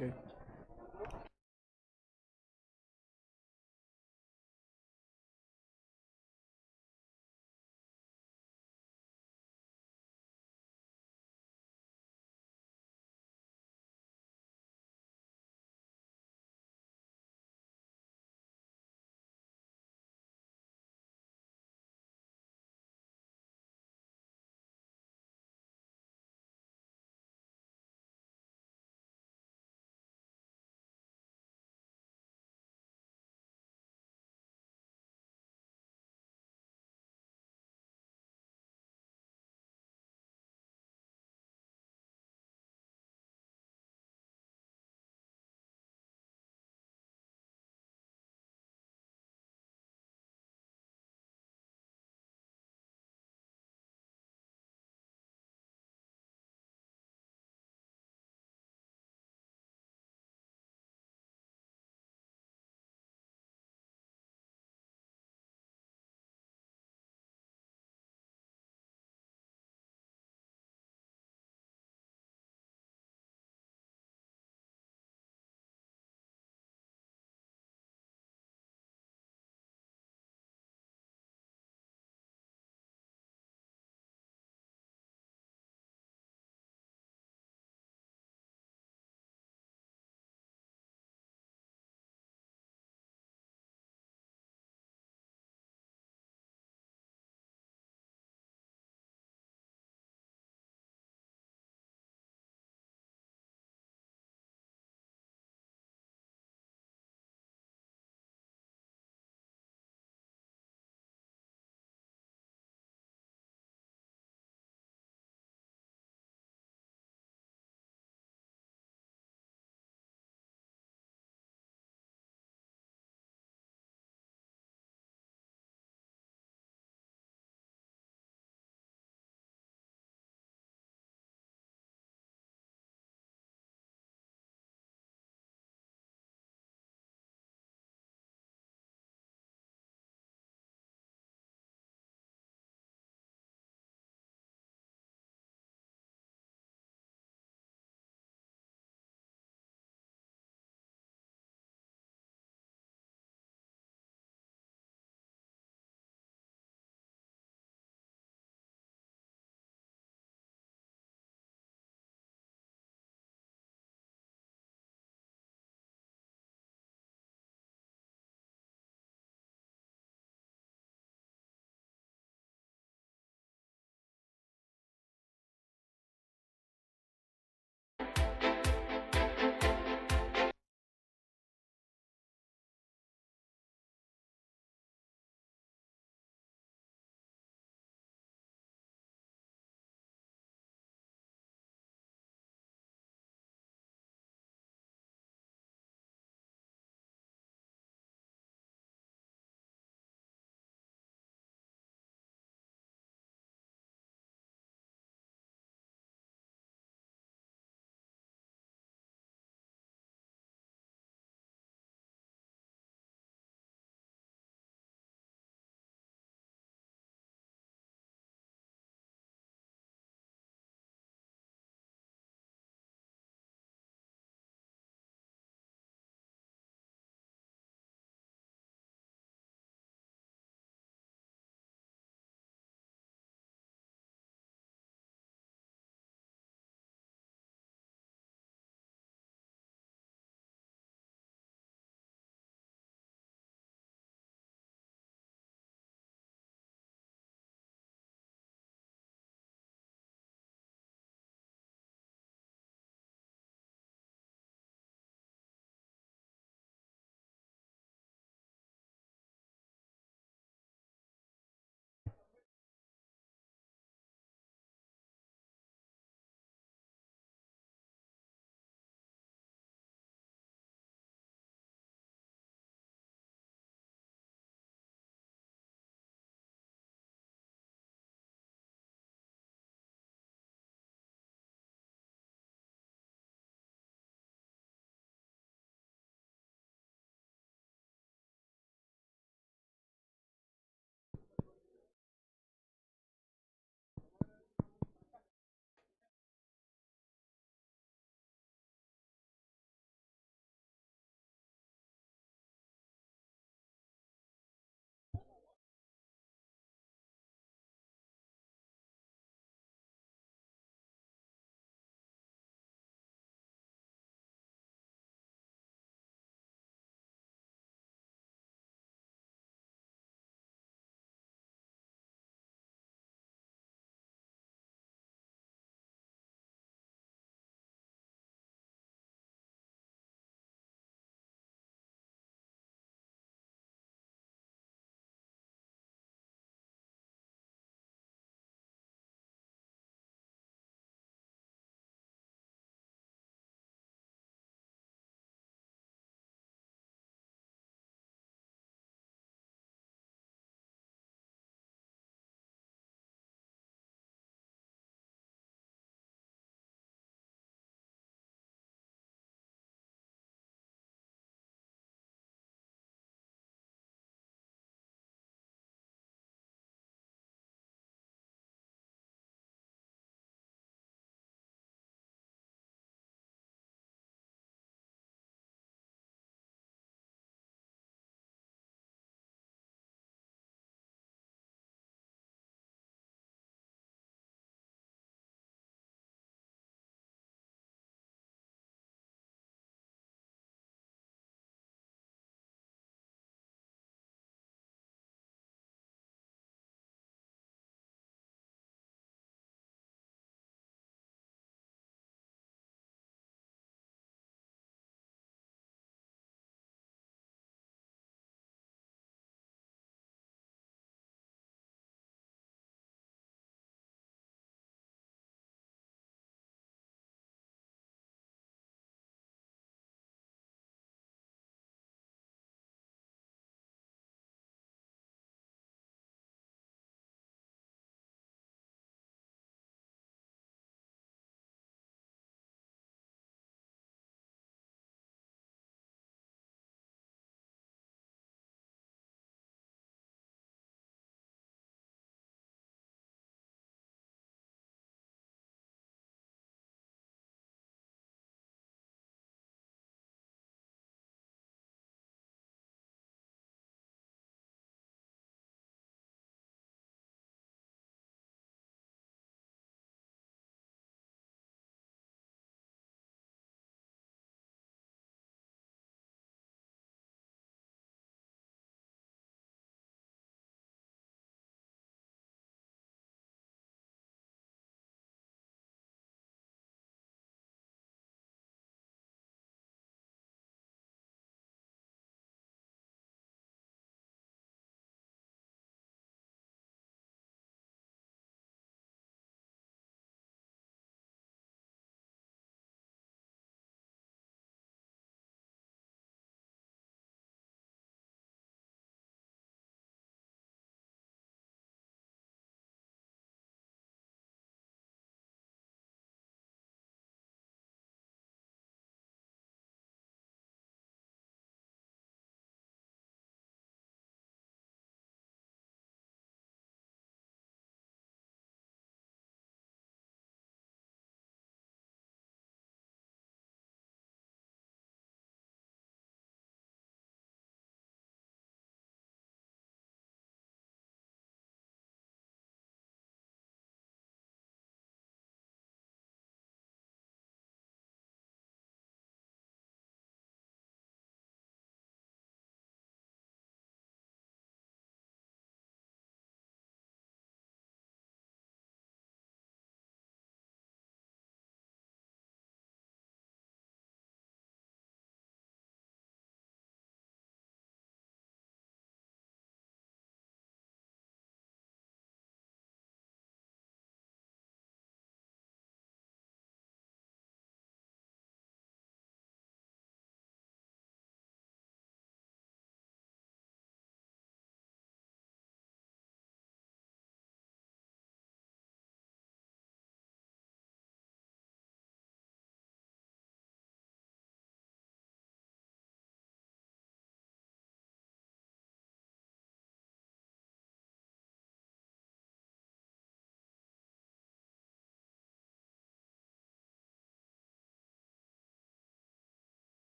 Okay.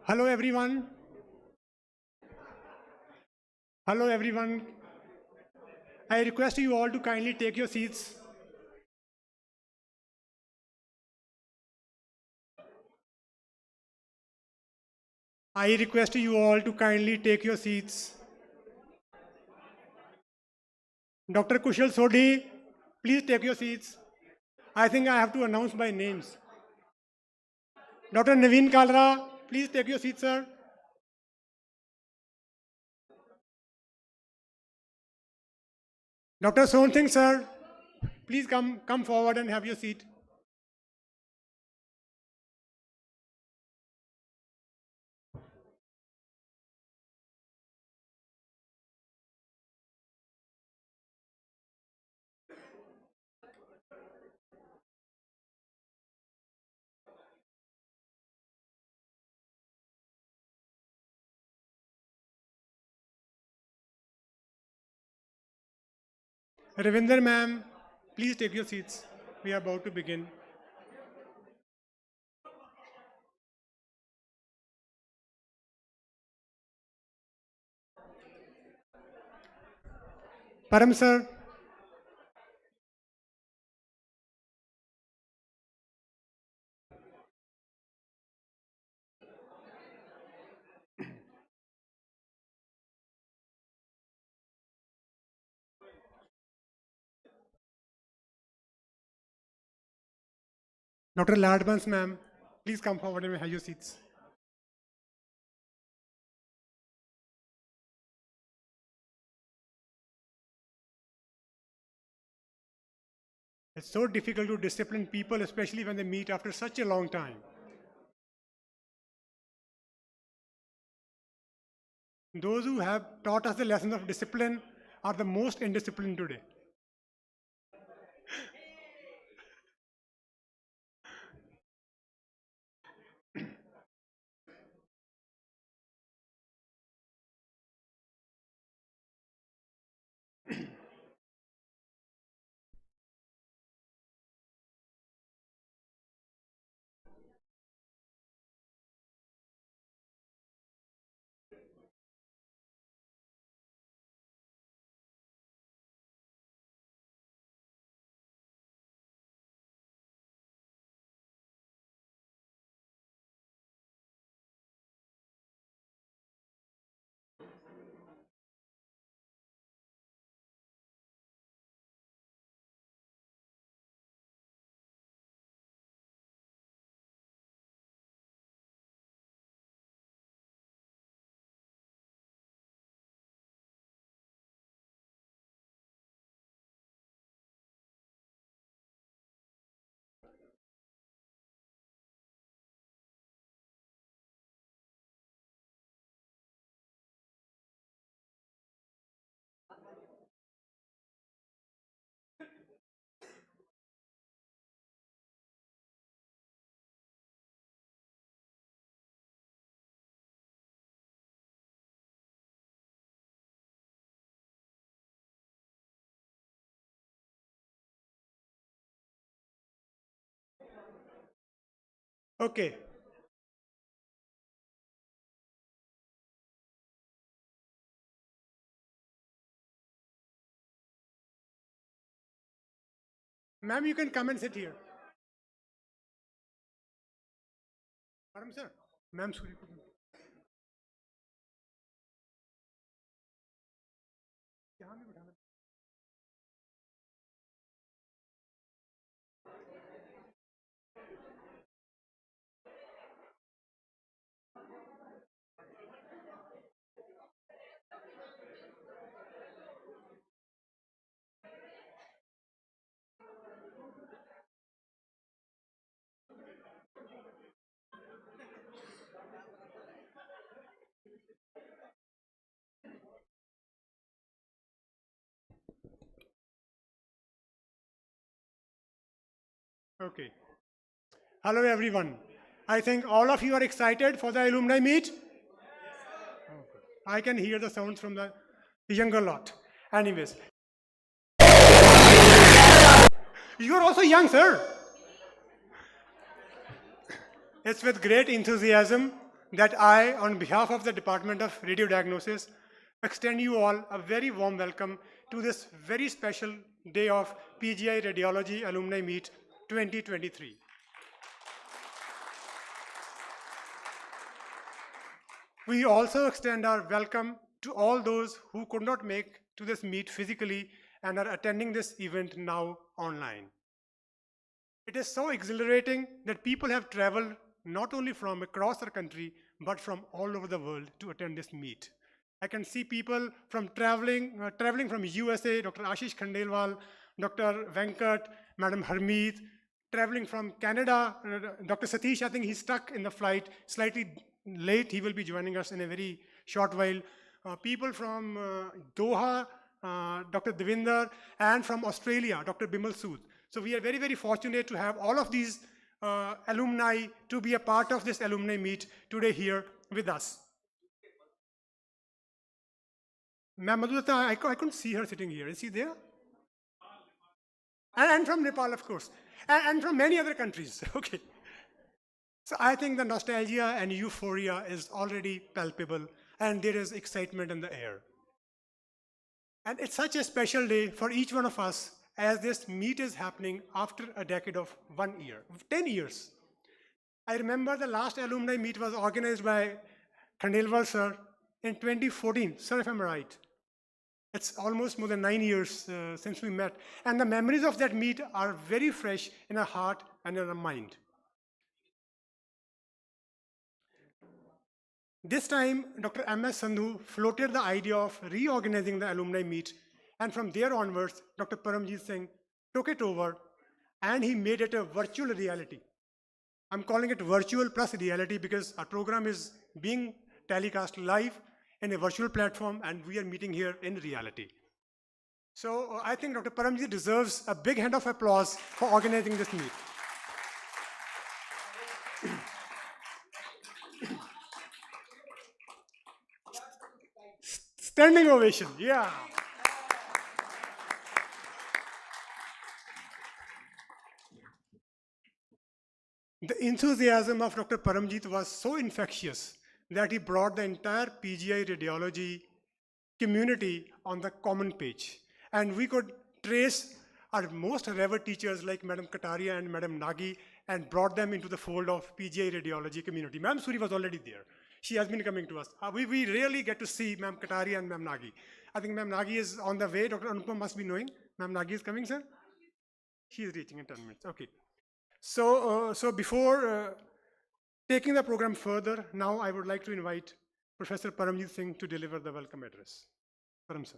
Hello everyone. Hello everyone. I request you all to kindly take your seats. I request you all to kindly take your seats. Dr. Kushal Sodhi, please take your seats. I think I have to announce by names. Dr. Naveen Kalra, please take your seat, sir. Dr. Son Singh, sir, please come forward and have your seat. Ravinder ma'am, please take your seats. We are about to begin. Param sir, Dr. Ladbans ma'am, please come forward and have your seats. It's so difficult to discipline people, especially when they meet after such a long time. Those who have taught us the lessons of discipline are the most indisciplined today. Okay. Ma'am, you can come and sit here. Param sir. Ma'am, sorry. यहाँ भी बिठाना। Okay. Hello everyone. I think all of you are excited for the alumni meet. I can hear the sounds from the younger lot. Anyways, you are also young, sir. It's with great enthusiasm that I, on behalf of the Department of Radiodiagnosis, extend you all a very warm welcome to this very special day of PGI Radiology Alumni Meet 2023. We also extend our welcome to all those who could not make to this meet physically and are attending this event now online. It is so exhilarating that people have traveled not only from across our country, but from all over the world to attend this meet. I can see people from traveling from USA, Dr. Ashish Khandelwal, Dr. Venkat, Madam Harmeet, traveling from Canada, Dr. Satish, I think he's stuck in the flight, slightly late. He will be joining us in a very short while. People from Doha, Dr. Devinder, and from Australia, Dr. Bimal Sood. So we are very, very fortunate to have all of these alumni to be a part of this alumni meet today here with us. Ma'am Madhulata, I couldn't see her sitting here. Is she there? And from Nepal, of course. And from many other countries. Okay. So I think the nostalgia and euphoria is already palpable, and there is excitement in the air. And it's such a special day for each one of us as this meet is happening after a decade of 1 year, 10 years. I remember the last alumni meet was organized by Khandelwal sir in 2014, sir, if I'm right. It's almost more than 9 years since we met. And the memories of that meet are very fresh in our heart and in our mind. This time, Dr. M.S. Sandhu floated the idea of reorganizing the alumni meet, and from there onwards, Dr. Paramjit Singh took it over and he made it a virtual reality. I'm calling it virtual plus reality because our program is being telecast live in a virtual platform and we are meeting here in reality. So I think Dr. Paramjit deserves a big hand of applause for organizing this meet. Standing ovation, yeah. The enthusiasm of Dr. Paramjit was so infectious that he brought the entire PGI radiology community on the common page. And we could trace our most revered teachers like Madam Kataria and Madam Nagi and brought them into the fold of PGI radiology community. Ma'am Suri was already there. She has been coming to us. We rarely get to see Ma'am Kataria and Ma'am Nagi. I think Ma'am Nagi is on the way. Dr. Anupam must be knowing. Ma'am Nagi is coming, sir? She is reaching in 10 minutes. Okay. So before taking the program further, now I would like to invite Professor Paramjit Singh to deliver the welcome address. Param sir.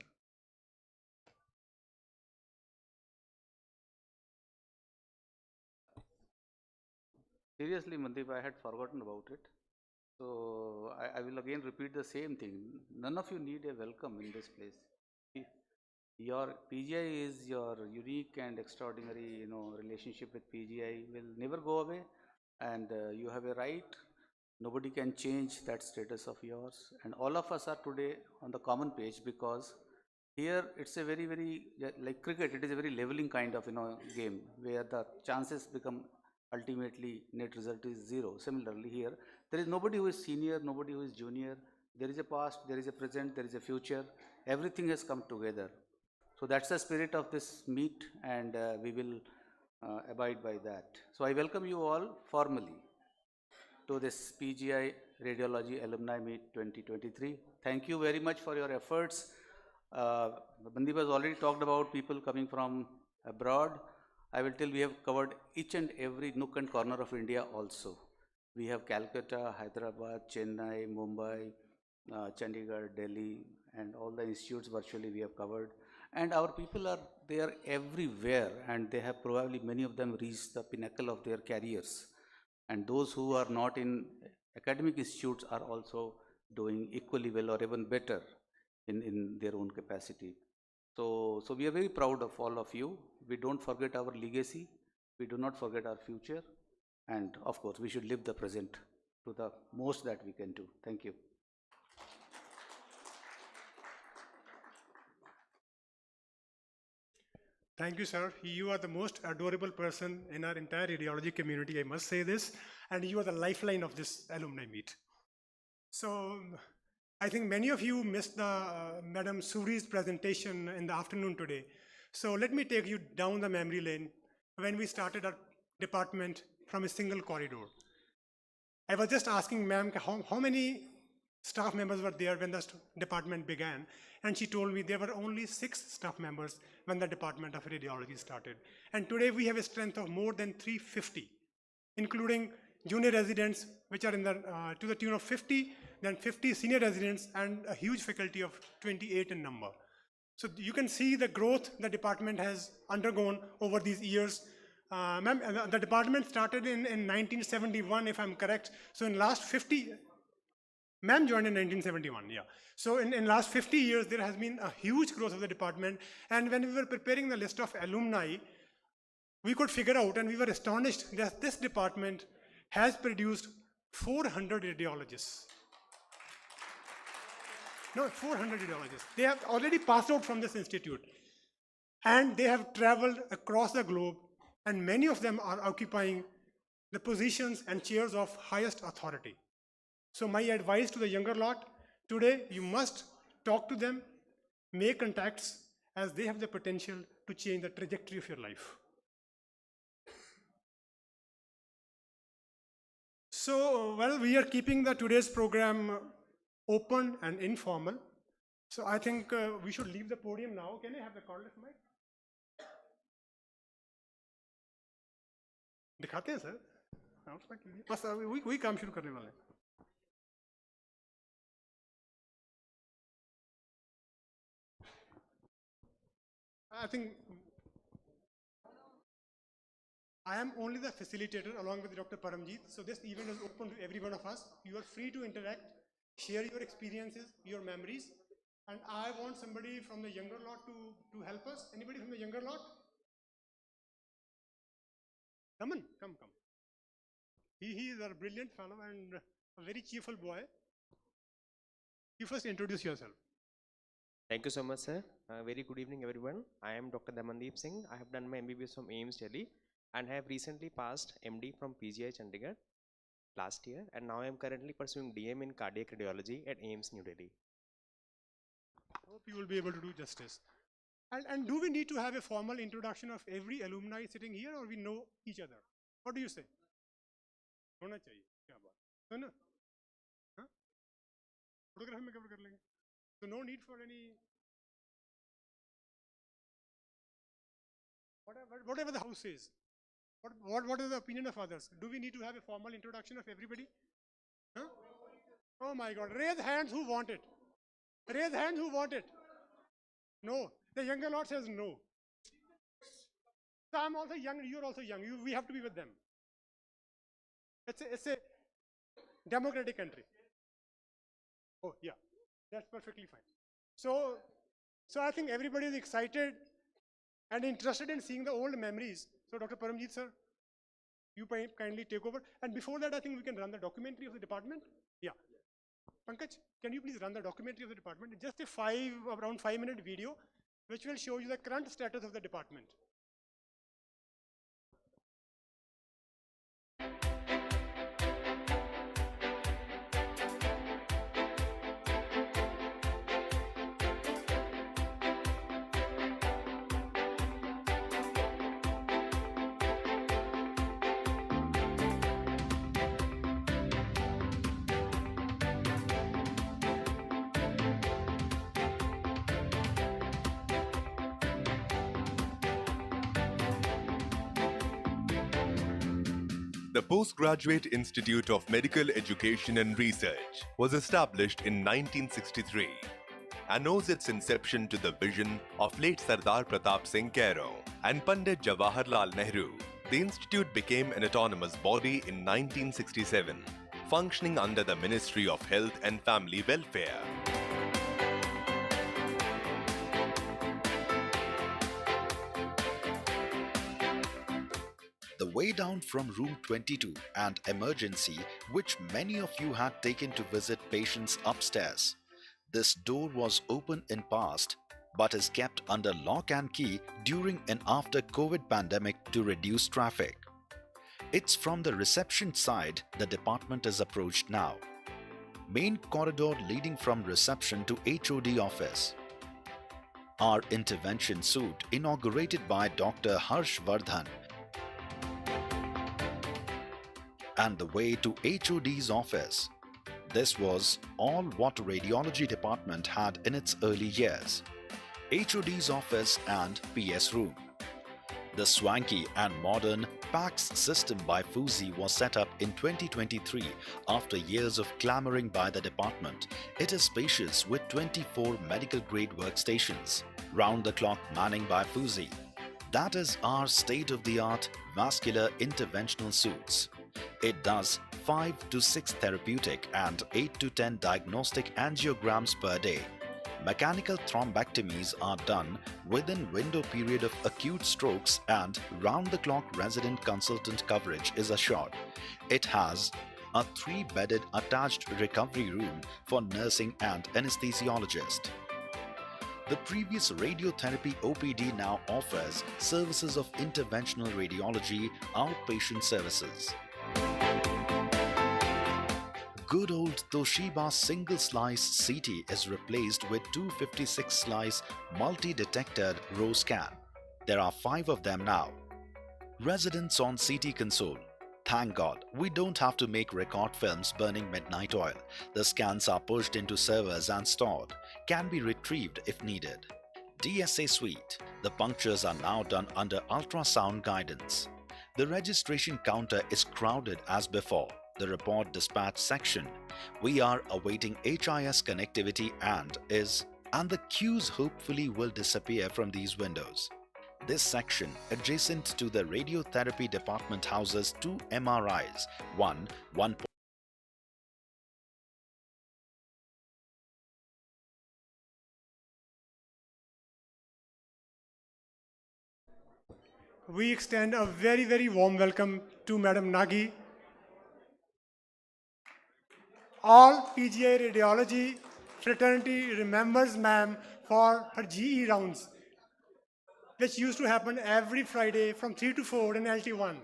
Seriously, Mandeep, I had forgotten about it. So I will again repeat the same thing. None of you need a welcome in this place. Your PGI is your unique and extraordinary, relationship with PGI will never go away, and you have a right. Nobody can change that status of yours, and all of us are today on the common page because here it's a very, very like cricket. It is a very leveling kind of game where the chances become ultimately net result is zero. Similarly, here there is nobody who is senior, nobody who is junior. There is a past, there is a present, there is a future. Everything has come together. So that's the spirit of this meet, and we will abide by that. So I welcome you all formally to this PGI Radiology Alumni Meet 2023. Thank you very much for your efforts. Mandeep has already talked about people coming from abroad. I will tell we have covered each and every nook and corner of India also. We have Calcutta, Hyderabad, Chennai, Mumbai, Chandigarh, Delhi, and all the institutes virtually we have covered. And our people are there everywhere, and they have probably many of them reached the pinnacle of their careers. And those who are not in academic institutes are also doing equally well or even better in their own capacity. So we are very proud of all of you. We don't forget our legacy. We do not forget our future. And of course, we should live the present to the most that we can do. Thank you. Thank you, sir. You are the most adorable person in our entire radiology community, I must say this, and you are the lifeline of this alumni meet. So I think many of you missed the Madam Suri's presentation in the afternoon today. So let me take you down the memory lane when we started our department from a single corridor. I was just asking ma'am how many staff members were there when the department began, and she told me there were only 6 staff members when the Department of Radiology started. And today we have a strength of more than 350, including junior residents, which are in the, to the tune of 50, then 50 senior residents, and a huge faculty of 28 in number. So you can see the growth the department has undergone over these years. Ma'am, the department started in 1971, if I'm correct. So in last 50, ma'am joined in 1971, yeah. So in last 50 years, there has been a huge growth of the department. And when we were preparing the list of alumni, we could figure out, and we were astonished that this department has produced 400 radiologists. No, 400 radiologists. They have already passed out from this institute. And they have traveled across the globe, and many of them are occupying the positions and chairs of highest authority. So my advice to the younger lot, today you must talk to them, make contacts, as they have the potential to change the trajectory of your life. So, well, we are keeping the today's program open and informal. So I think we should leave the podium now. Can I have the cordless mic? दिखाते हैं sir, बस वही काम शुरू करने वाले हैं. I think I am only the facilitator along with Dr. Paramjeet. So this event is open to every one of us. You are free to interact, share your experiences, your memories. And I want somebody from the younger lot to help us. Anybody from the younger lot? Raman, come. He is a brilliant fellow and a very cheerful boy. You first introduce yourself. Thank you so much, sir. Very good evening, everyone. I am Dr. Damandeep Singh. I have done my MBBS from AIMS Delhi and have recently passed MD from PGI Chandigarh last year, and now I am currently pursuing DM in cardiac radiology at AIMS New Delhi. Hope you will be able to do justice. And do we need to have a formal introduction of every alumni sitting here, or we know each other? What do you say? होना चाहिए, क्या बात है ना? हाँ? Photography में cover कर लेंगे. So no need for any. Whatever the house says. What is the opinion of others? Do we need to have a formal introduction of everybody? Huh? Oh my God! Raise hands who want it. Raise hands who want it. No. The younger lot says no. So I'm also young. You're also young. We have to be with them. It's a democratic country. Oh yeah, that's perfectly fine. So I think everybody is excited and interested in seeing the old memories. So Dr. Paramjeet sir, you kindly take over. And before that, I think we can run the documentary of the department. Yeah. Pankaj, can you please run the documentary of the department? Just around 5-minute video, which will show you the current status of the department. The Postgraduate Institute of Medical Education and Research was established in 1963 and owes its inception to the vision of late Sardar Pratap Singh Cairo and Pandit Jawaharlal Nehru. The institute became an autonomous body in 1967, functioning under the Ministry of Health and Family Welfare. The way down from room 22 and emergency, which many of you had taken to visit patients upstairs. This door was open in past, but is kept under lock and key during and after COVID pandemic to reduce traffic. It's from the reception side the department is approached now. Main corridor leading from reception to HOD office. Our intervention suite inaugurated by Dr. Harsh Vardhan, and the way to HOD's office. This was all what radiology department had in its early years. HOD's office and PS room. The swanky and modern PACS system by Fuzi was set up in 2023 after years of clamoring by the department. It is spacious with 24 medical-grade workstations, round-the-clock manning by Fuzi. That is our state-of-the-art vascular interventional suites. It does 5 to 6 therapeutic and 8 to 10 diagnostic angiograms per day. Mechanical thrombectomies are done within window period of acute strokes and round-the-clock resident consultant coverage is assured. It has a 3-bedded attached recovery room for nursing and anesthesiologist. The previous radiotherapy OPD now offers services of interventional radiology outpatient services. Good old Toshiba single-slice CT is replaced with 256-slice multi-detector row scan. There are 5 of them now. Residents on CT console. Thank God, we don't have to make record films burning midnight oil. The scans are pushed into servers and stored. Can be retrieved if needed. DSA suite. The punctures are now done under ultrasound guidance. The registration counter is crowded as before. The report dispatch section. We are awaiting HIS connectivity and the queues hopefully will disappear from these windows. This section adjacent to the radiotherapy department houses 2 MRIs, one. We extend a very, very warm welcome to Madam Nagi. All PGI Radiology fraternity remembers ma'am for her GE rounds, which used to happen every Friday from 3 to 4 in LT1.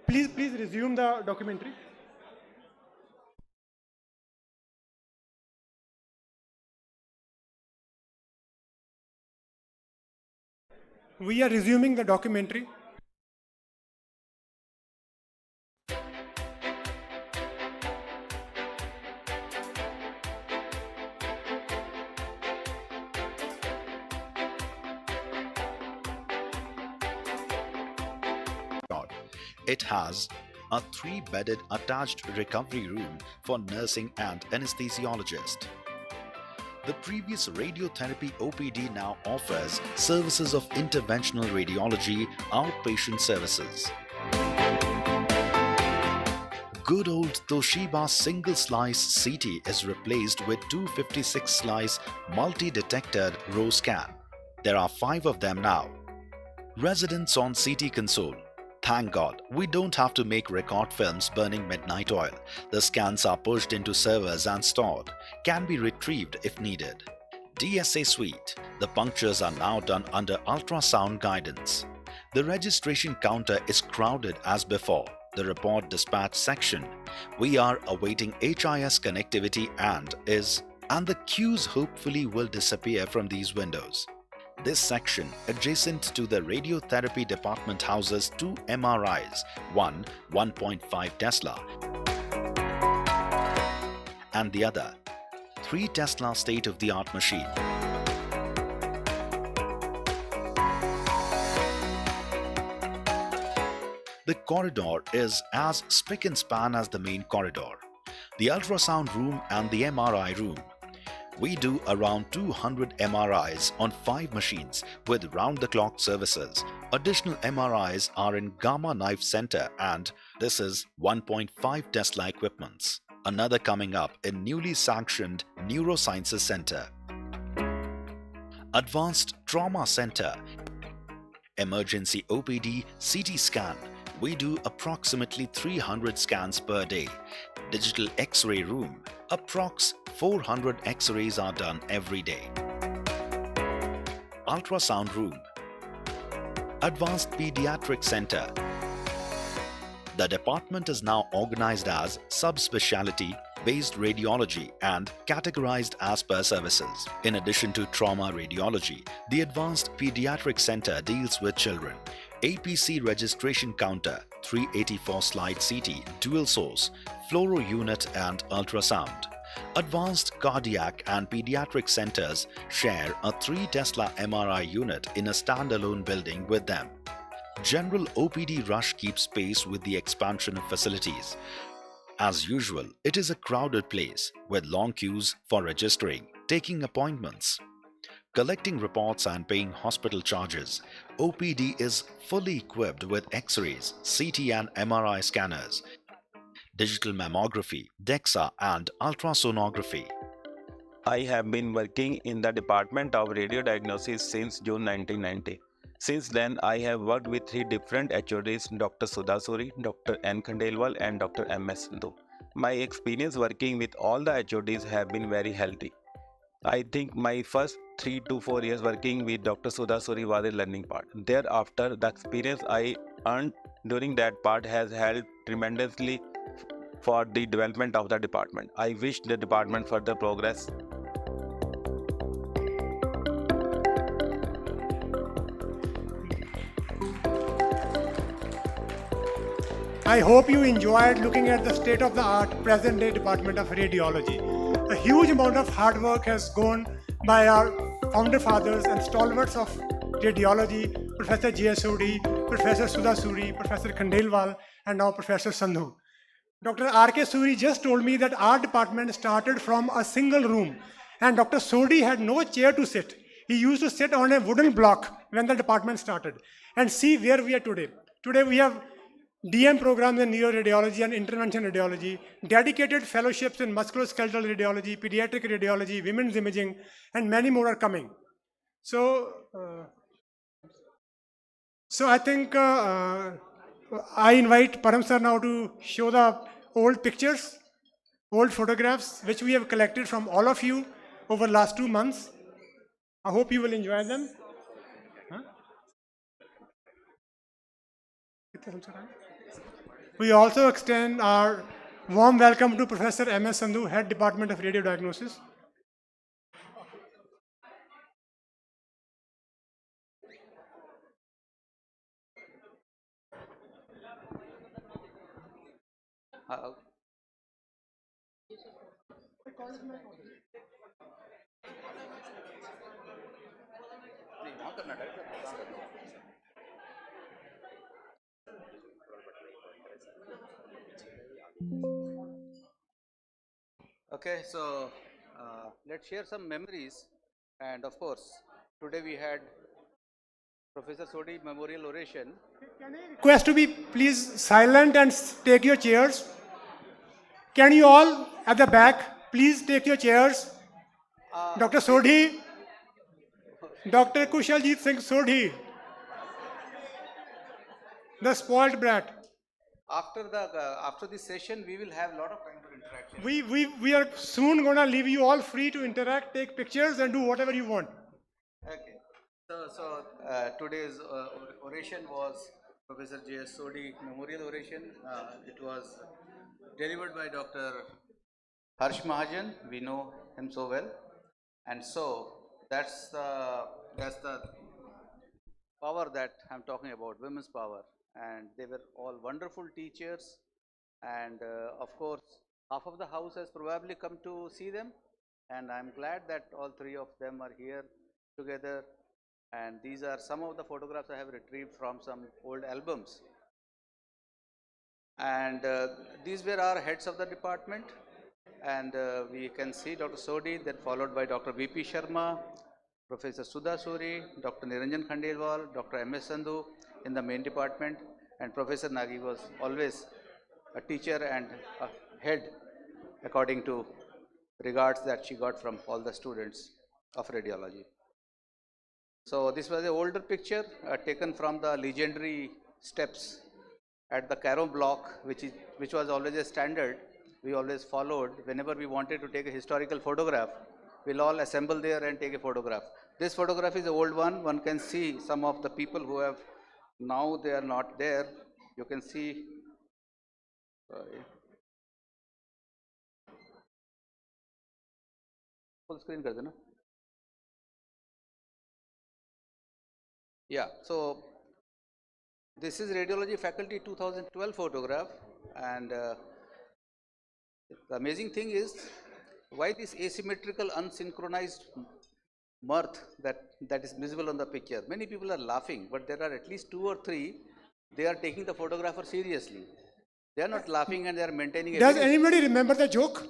Please resume the documentary. We are resuming the documentary. It has a 3-bedded attached recovery room for nursing and anesthesiologist. The previous radiotherapy OPD now offers services of interventional radiology outpatient services. Good old Toshiba single-slice CT is replaced with 256-slice multi-detector row scan. There are 5 of them now. Residents on CT console. Thank God, we don't have to make record films burning midnight oil. The scans are pushed into servers and stored. Can be retrieved if needed. DSA suite. The punctures are now done under ultrasound guidance. The registration counter is crowded as before. The report dispatch section. We are awaiting HIS connectivity and the queues hopefully will disappear from these windows. This section, adjacent to the radiotherapy department, houses two MRIs, one 1.5 Tesla and the other 3 Tesla state-of-the-art machine. The corridor is as spick and span as the main corridor. The ultrasound room and the MRI room. We do around 200 MRIs on 5 machines with round-the-clock services. Additional MRIs are in Gamma Knife Center, and this is 1.5 Tesla equipments. Another coming up in newly sanctioned Neurosciences Center. Advanced Trauma Center. Emergency OPD CT scan. We do approximately 300 scans per day. Digital X-ray room. Approx 400 X-rays are done every day. Ultrasound room. Advanced Pediatric Center. The department is now organized as subspecialty based radiology and categorized as per services. In addition to trauma radiology, the Advanced Pediatric Center deals with children. APC registration counter, 384 slide CT, dual source, fluoro unit and ultrasound. Advanced cardiac and pediatric centers share a 3 Tesla MRI unit in a standalone building with them. General OPD rush keeps pace with the expansion of facilities. As usual, it is a crowded place with long queues for registering, taking appointments, collecting reports and paying hospital charges. OPD is fully equipped with X-rays, CT and MRI scanners, digital mammography, DEXA and ultrasonography. I have been working in the Department of Radiodiagnosis since June 1990. Since then, I have worked with 3 different HODs, Dr. Sudha Suri, Dr. N. Khandelwal and Dr. M.S. Sandhu. My experience working with all the HODs have been very healthy. I think my first 3 to 4 years working with Dr. Sudha Suri was a learning part. Thereafter, the experience I earned during that part has helped tremendously for the development of the department. I wish the department further progress. I hope you enjoyed looking at the state-of-the-art present-day Department of Radiology. A huge amount of hard work has gone by our founder fathers and stalwarts of radiology, Professor J.S.O.D., Professor Sudha Suri, Professor Khandelwal, and now Professor Sandhu. Dr. R.K. Suri just told me that our department started from a single room, and Dr. Sodi had no chair to sit. He used to sit on a wooden block when the department started. And see where we are today. Today we have DM programs in neuroradiology and intervention radiology, dedicated fellowships in musculoskeletal radiology, pediatric radiology, women's imaging, and many more are coming. So I think I invite Param sir now to show the old pictures, old photographs, which we have collected from all of you over the last 2 months. I hope you will enjoy them. Huh? We also extend our warm welcome to Professor M.S. Sandhu, Head Department of Radiodiagnosis. Okay, so let's share some memories. And of course, today we had Professor Sodi Memorial Oration. Request to be please silent and take your chairs. Can you all at the back please take your chairs? Dr. Sodhi, Dr. Kushaljeet Singh Sodhi, the spoiled brat. After this session, we will have a lot of time for interaction. We are soon gonna leave you all free to interact, take pictures, and do whatever you want. Okay. So today's oration was Professor J.S. Sodi Memorial Oration. It was delivered by Dr. Harsh Mahajan. We know him so well. And so that's the that's the power that I'm talking about, women's power. And they were all wonderful teachers. And of course, half of the house has probably come to see them. And I'm glad that all three of them are here together. And these are some of the photographs I have retrieved from some old albums. And these were our heads of the department. And we can see Dr. Sodi, then followed by Dr. V.P. Sharma, Professor Sudha Suri, Dr. Niranjan Khandelwal, Dr. M.S. Sandhu in the main department, and Professor Nagi was always a teacher and a head according to regards that she got from all the students of radiology. So this was an older picture taken from the legendary steps at the Caro block, which was always a standard we always followed. Whenever we wanted to take a historical photograph, we'll all assemble there and take a photograph. This photograph is an old one. One can see some of the people who have, now they are not there. You can see, sorry. Full screen kar dena. Yeah, so this is Radiology Faculty 2012 photograph, and the amazing thing is why this asymmetrical, unsynchronized mirth that is visible on the picture. Many people are laughing, but there are at least 2 or 3. They are taking the photographer seriously. They are not laughing and they are maintaining a Does very... anybody remember the joke?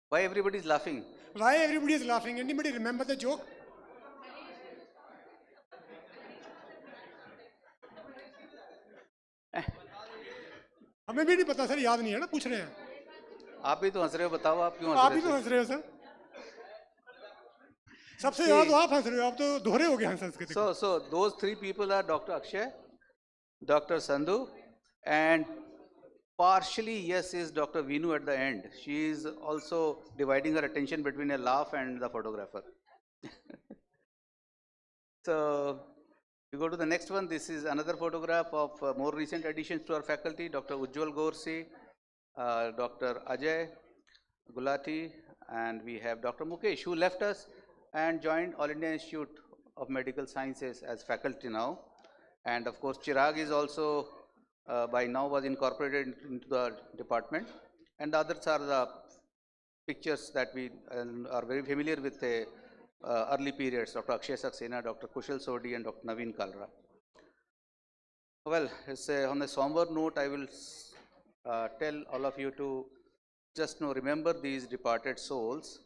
Why everybody is laughing? Why everybody is laughing? Anybody remember the joke? हमें भी नहीं पता sir, याद नहीं है ना, पूछ रहे हैं. आप भी तो हंस रहे हो, बताओ आप क्यों आप हंस भी रहे तो थे? हंस रहे हो सर. सबसे ज्यादा तो आप हंस रहे हो, आप तो दोहरे हो गए हैं Sanskrit. So those 3 people are Dr. Akshay, Dr. Sandhu, and partially yes is Dr. Veenu at the end. She is also dividing her attention between a laugh and the photographer. So we go to the next one. This is another photograph of more recent additions to our faculty, Dr. Ujjwal Gorsi, Dr. Ajay Gulati, and we have Dr. Mukesh, who left us and joined All India Institute of Medical Sciences as faculty now. And of course, Chirag is also by now was incorporated into the department. And the others are the pictures that we are very familiar with the early periods, Dr. Akshay Saxena, Dr. Kushal Sodi, and Dr. Naveen Kalra. Well, on a somber note, I will tell all of you to just remember these departed souls,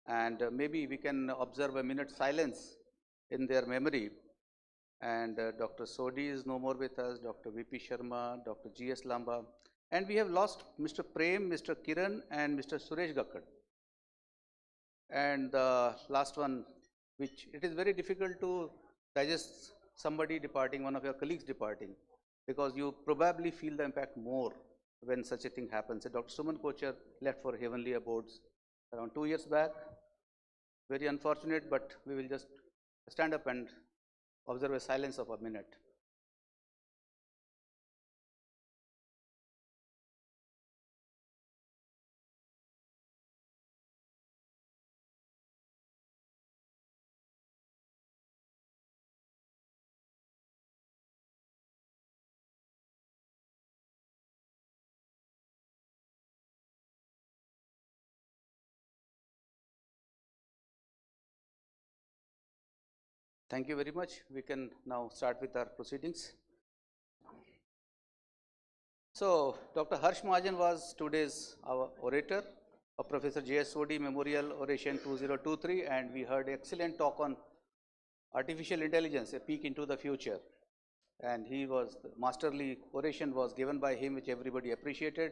and maybe we can observe a minute silence in their memory. And Dr. Sodi is no more with us, Dr. V.P. Sharma, Dr. G.S. Lamba, and we have lost Mr. Prem, Mr. Kiran, and Mr. Suresh Gakkad. And the last one, which it is very difficult to digest somebody departing, one of your colleagues departing, because you probably feel the impact more when such a thing happens. Dr. Suman Kochar left for heavenly abodes around 2 years back. Very unfortunate, but we will just stand up and observe a silence of a minute. Thank you very much. We can now start with our proceedings. So, Dr. Harsh Mahajan was today's our orator of Professor J.S. Sodi Memorial Oration 2023, and we heard excellent talk on artificial intelligence, a peek into the future. And he was, the masterly oration was given by him, which everybody appreciated.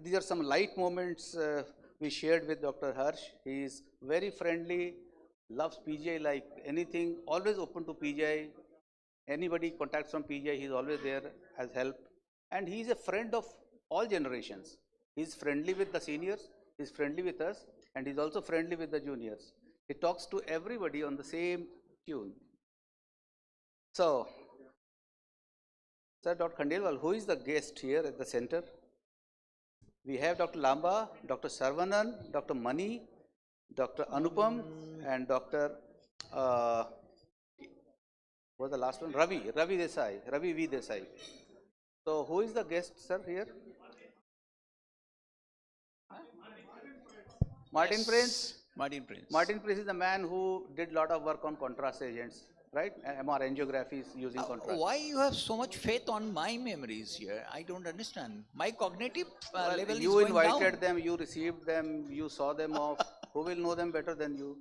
These are some light moments we shared with Dr. Harsh. He is very friendly, loves PGI like anything, always open to PGI. Anybody contacts from PGI, he is always there as help. And he is a friend of all generations. He is friendly with the seniors, he is friendly with us, and he is also friendly with the juniors. He talks to everybody on the same tune. So, Sir Dr. Khandelwal, who is the guest here at the center? We have Dr. Lamba, Dr. Sarvanan, Dr. Mani, Dr. Anupam, and Dr. What was the last one? Ravi Desai, Ravi V. Desai. So, who is the guest, sir, here? Martin Prince. Martin Prince. Martin Prince is the man who did lot of work on contrast agents, right? MR angiographies using contrast. Why you have so much faith on my memories here? I don't understand. My cognitive Well, level is you going invited down. them, you received them, you saw them off. Who will know them better than you?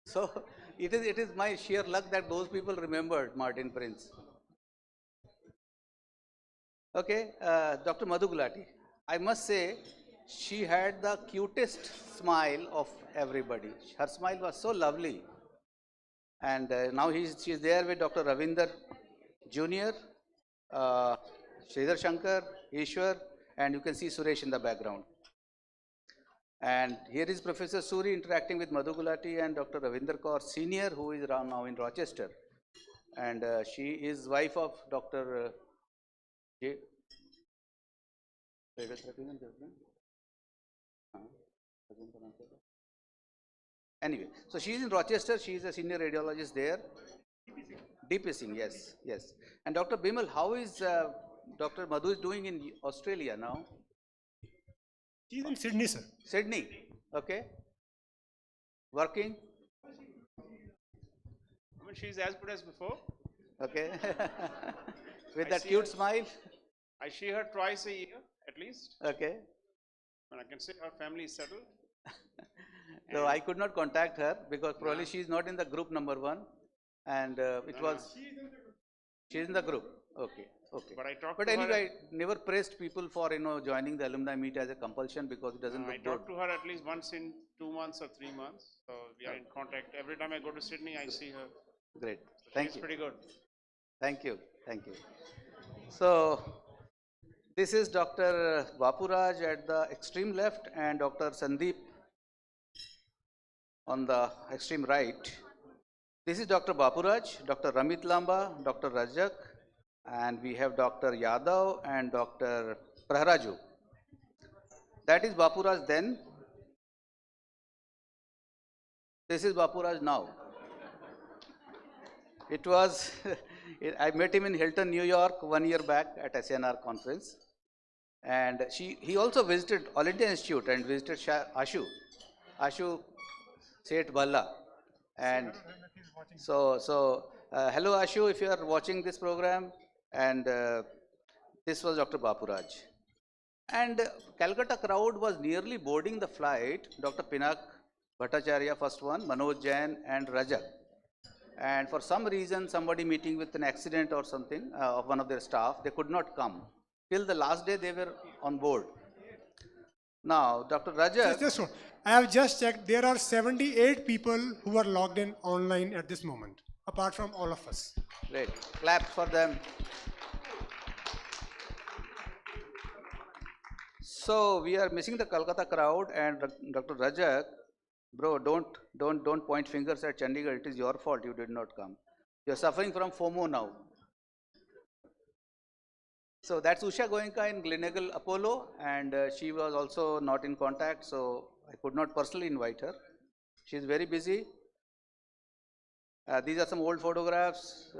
So it is my sheer luck that those people remembered Martin Prince. Okay, Dr. Madhu Gulati. I must say, she had the cutest smile of everybody. Her smile was so lovely. And now she's there with Dr. Ravinder Jr., Sridhar Shankar, Ishwar, and you can see Suresh in the background. And here is Professor Suri interacting with Madhu Gulati and Dr. Ravinder Kaur Senior, who is now in Rochester. And she is wife of Dr. J. Anyway, so she is in Rochester. She is a senior radiologist there. DP Singh, yes, yes. And Dr. Bimal, how is Dr. Madhu is doing in Australia now? She's in Sydney, sir. Sydney, okay. Working, I mean, she's as good as before. okay. With I that see cute her. smile, I see her twice a year, at least. okay. And I can say her family is settled. So I could not contact her because probably she is not in the group number 1, and it No, was she is in the group. Okay, okay. But I talked But to her. anyway, I never pressed people for joining the alumni meet as a compulsion because it doesn't I look good. talked to her at least once in 2 months or 3 months. So we are in contact. Every time I go to Sydney, I see her. Great, So thank she's you, pretty good. thank you, thank you. So this is Dr. Vapuraj at the extreme left and Dr. Sandeep on the extreme right. This is Dr. Bapuraj, Dr. Ramit Lamba, Dr. Rajak, and we have Dr. Yadav and Dr. Praharaju. That is Bapuraj then. This is Bapuraj now. It was, I met him in Hilton, New York 1 year back at SNR conference. And he also visited All India Institute and visited Ashu Seth Bhalla. And so hello Ashu, if you are watching this program, and this was Dr. Bapuraj. And Calcutta crowd was nearly boarding the flight. Dr. Pinak Bhattacharya, first one, Manoj Jain and Rajak. And for some reason, somebody meeting with an accident or something of one of their staff, they could not come. Till the last day they were on board. Now, Dr. Rajak. Just one. I have just checked. There are 78 people who are logged in online at this moment, apart from all of us. Great. Clap for them. So we are missing the Kolkata crowd, and Dr. Rajak, bro, don't point fingers at Chandigarh. It is your fault you did not come. You are suffering from FOMO now. So that's Usha Goenka in Gleneagle Apollo, and she was also not in contact, so I could not personally invite her. She is very busy. These are some old photographs.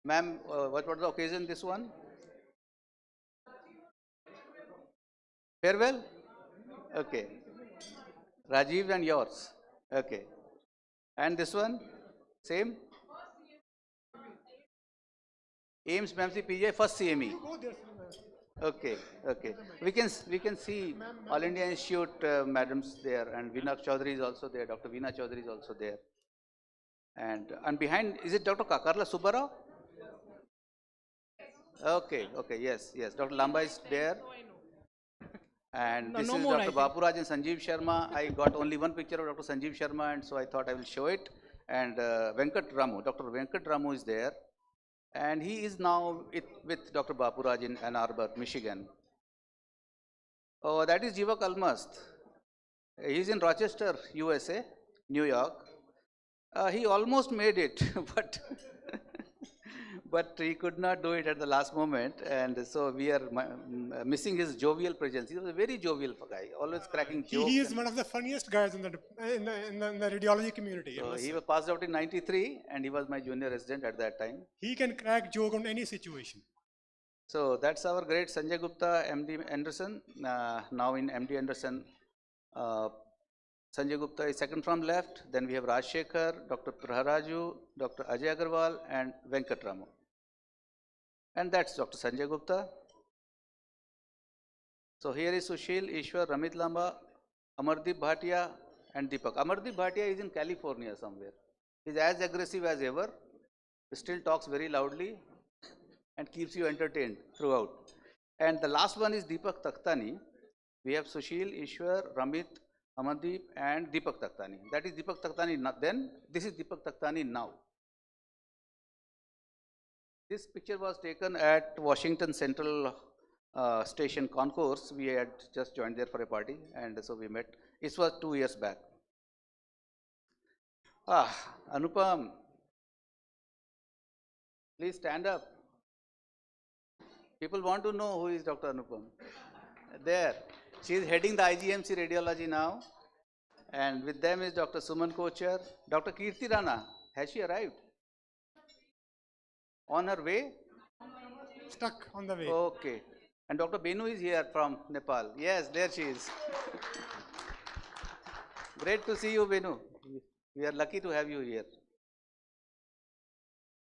Ma'am, what was the occasion this one? Farewell? Okay. Rajiv and yours. Okay. And this one? Same? AIMS MMC PGI first CME. Okay, okay. We can see All India Institute madams there, and Veena Chaudhary is also there. Dr. Veena Chaudhary is also there. And behind, is it Dr. Kakarla Subbarao? Okay, okay, yes, yes. Dr. Lamba is there. And this is Dr. Bapuraj and Sanjeev Sharma. I got only one picture of Dr. Sanjeev Sharma, and so I thought I will show it. And Venkat Ramu, Dr. Venkat Ramu is there. And he is now with Dr. Bapuraj in Ann Arbor, Michigan. Oh, that is Jivak Almast. He is in Rochester, USA, New York. He almost made it, but he could not do it at the last moment, and so we are missing his jovial presence. He was a very jovial guy, always cracking jokes. He is one of the funniest guys in the radiology community. I So must he say. was passed out in '93, and he was my junior resident at that time. He can crack joke on any situation. So that's our great Sanjay Gupta, MD Anderson. Now in MD Anderson, Sanjay Gupta is second from left. Then we have Rajshekhar, Dr. Praharaju, Dr. Ajay Agarwal, and Venkatramu. And that's Dr. Sanjay Gupta. So here is Sushil, Ishwar, Ramit Lamba, Amardeep Bhatia, and Deepak. Amardeep Bhatia is in California somewhere. He's as aggressive as ever. He still talks very loudly and keeps you entertained throughout. And the last one is Deepak Takhtani. We have Sushil, Ishwar, Ramit, Amandeep, and Deepak Takhtani. That is Deepak Takhtani then. This is Deepak Takhtani now. This picture was taken at Washington Central Station Concourse. We had just joined there for a party, and so we met. It was 2 years back. Anupam, please stand up. People want to know who is Dr. Anupam. There, she is heading the IGMC Radiology now, and with them is Dr. Suman Kochar. Dr. Kirti Rana, has she arrived? On her way? Stuck on the way. Okay. And Dr. Benu is here from Nepal. Yes, there she is. Great to see you, Benu. We are lucky to have you here.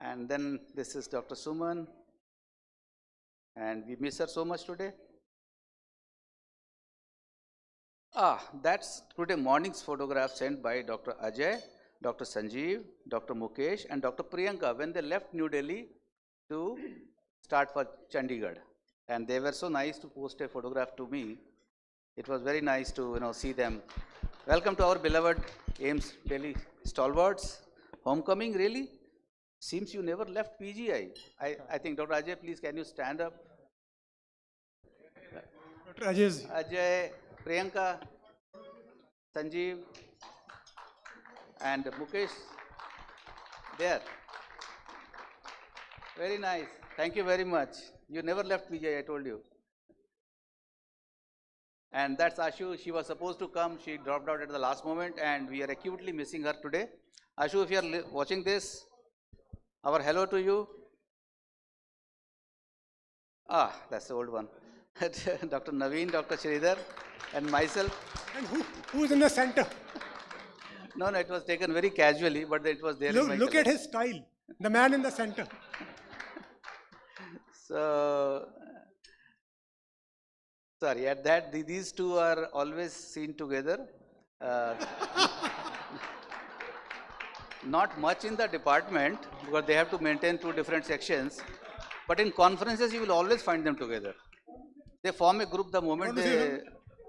And then this is Dr. Suman. And we miss her so much today. That's today morning's photograph sent by Dr. Ajay, Dr. Sanjeev, Dr. Mukesh, and Dr. Priyanka when they left New Delhi to start for Chandigarh. And they were so nice to post a photograph to me. It was very nice to see them. Welcome to our beloved AIMS Delhi stalwarts. Homecoming, really? Seems you never left PGI. I think, Dr. Ajay, please can you stand up? Dr. Ajay. Ajay, Priyanka, Sanjeev, and Mukesh, there. Very nice. Thank you very much. You never left PGI, I told you. And that's Ashu. She was supposed to come. She dropped out at the last moment, and we are acutely missing her today. Ashu, if you are watching this, our hello to you. That's the old one. Dr. Naveen, Dr. Sridhar, and myself. And who's in the center? No, it was taken very casually, but it was there in my Look at his style. The man in the center. So, sorry, at that, these two are always seen together. Not much in the department, because they have to maintain two different sections. But in conferences, you will always find them together. They form a group the moment they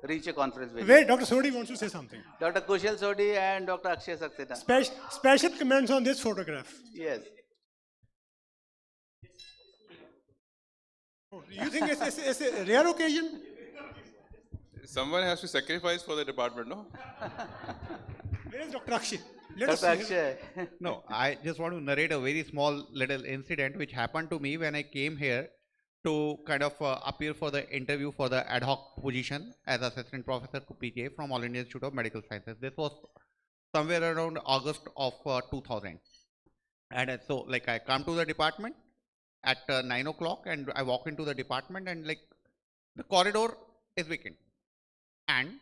reach a conference venue. Wait, Dr. Sodi wants to say something. Dr. Kushal Sodi and Dr. Akshay Saxena. Special comments on this photograph. Yes. You think it's a rare occasion? Someone has to sacrifice for the department, no? Where is Dr. Akshay? Dr. Akshay. No, I just want to narrate a very small little incident which happened to me when I came here to kind of appear for the interview for the ad hoc position as assistant professor to PGI from All India Institute of Medical Sciences. This was somewhere around August of 2000. And so like I come to the department at 9 o'clock and I walk into the department and like the corridor is vacant. And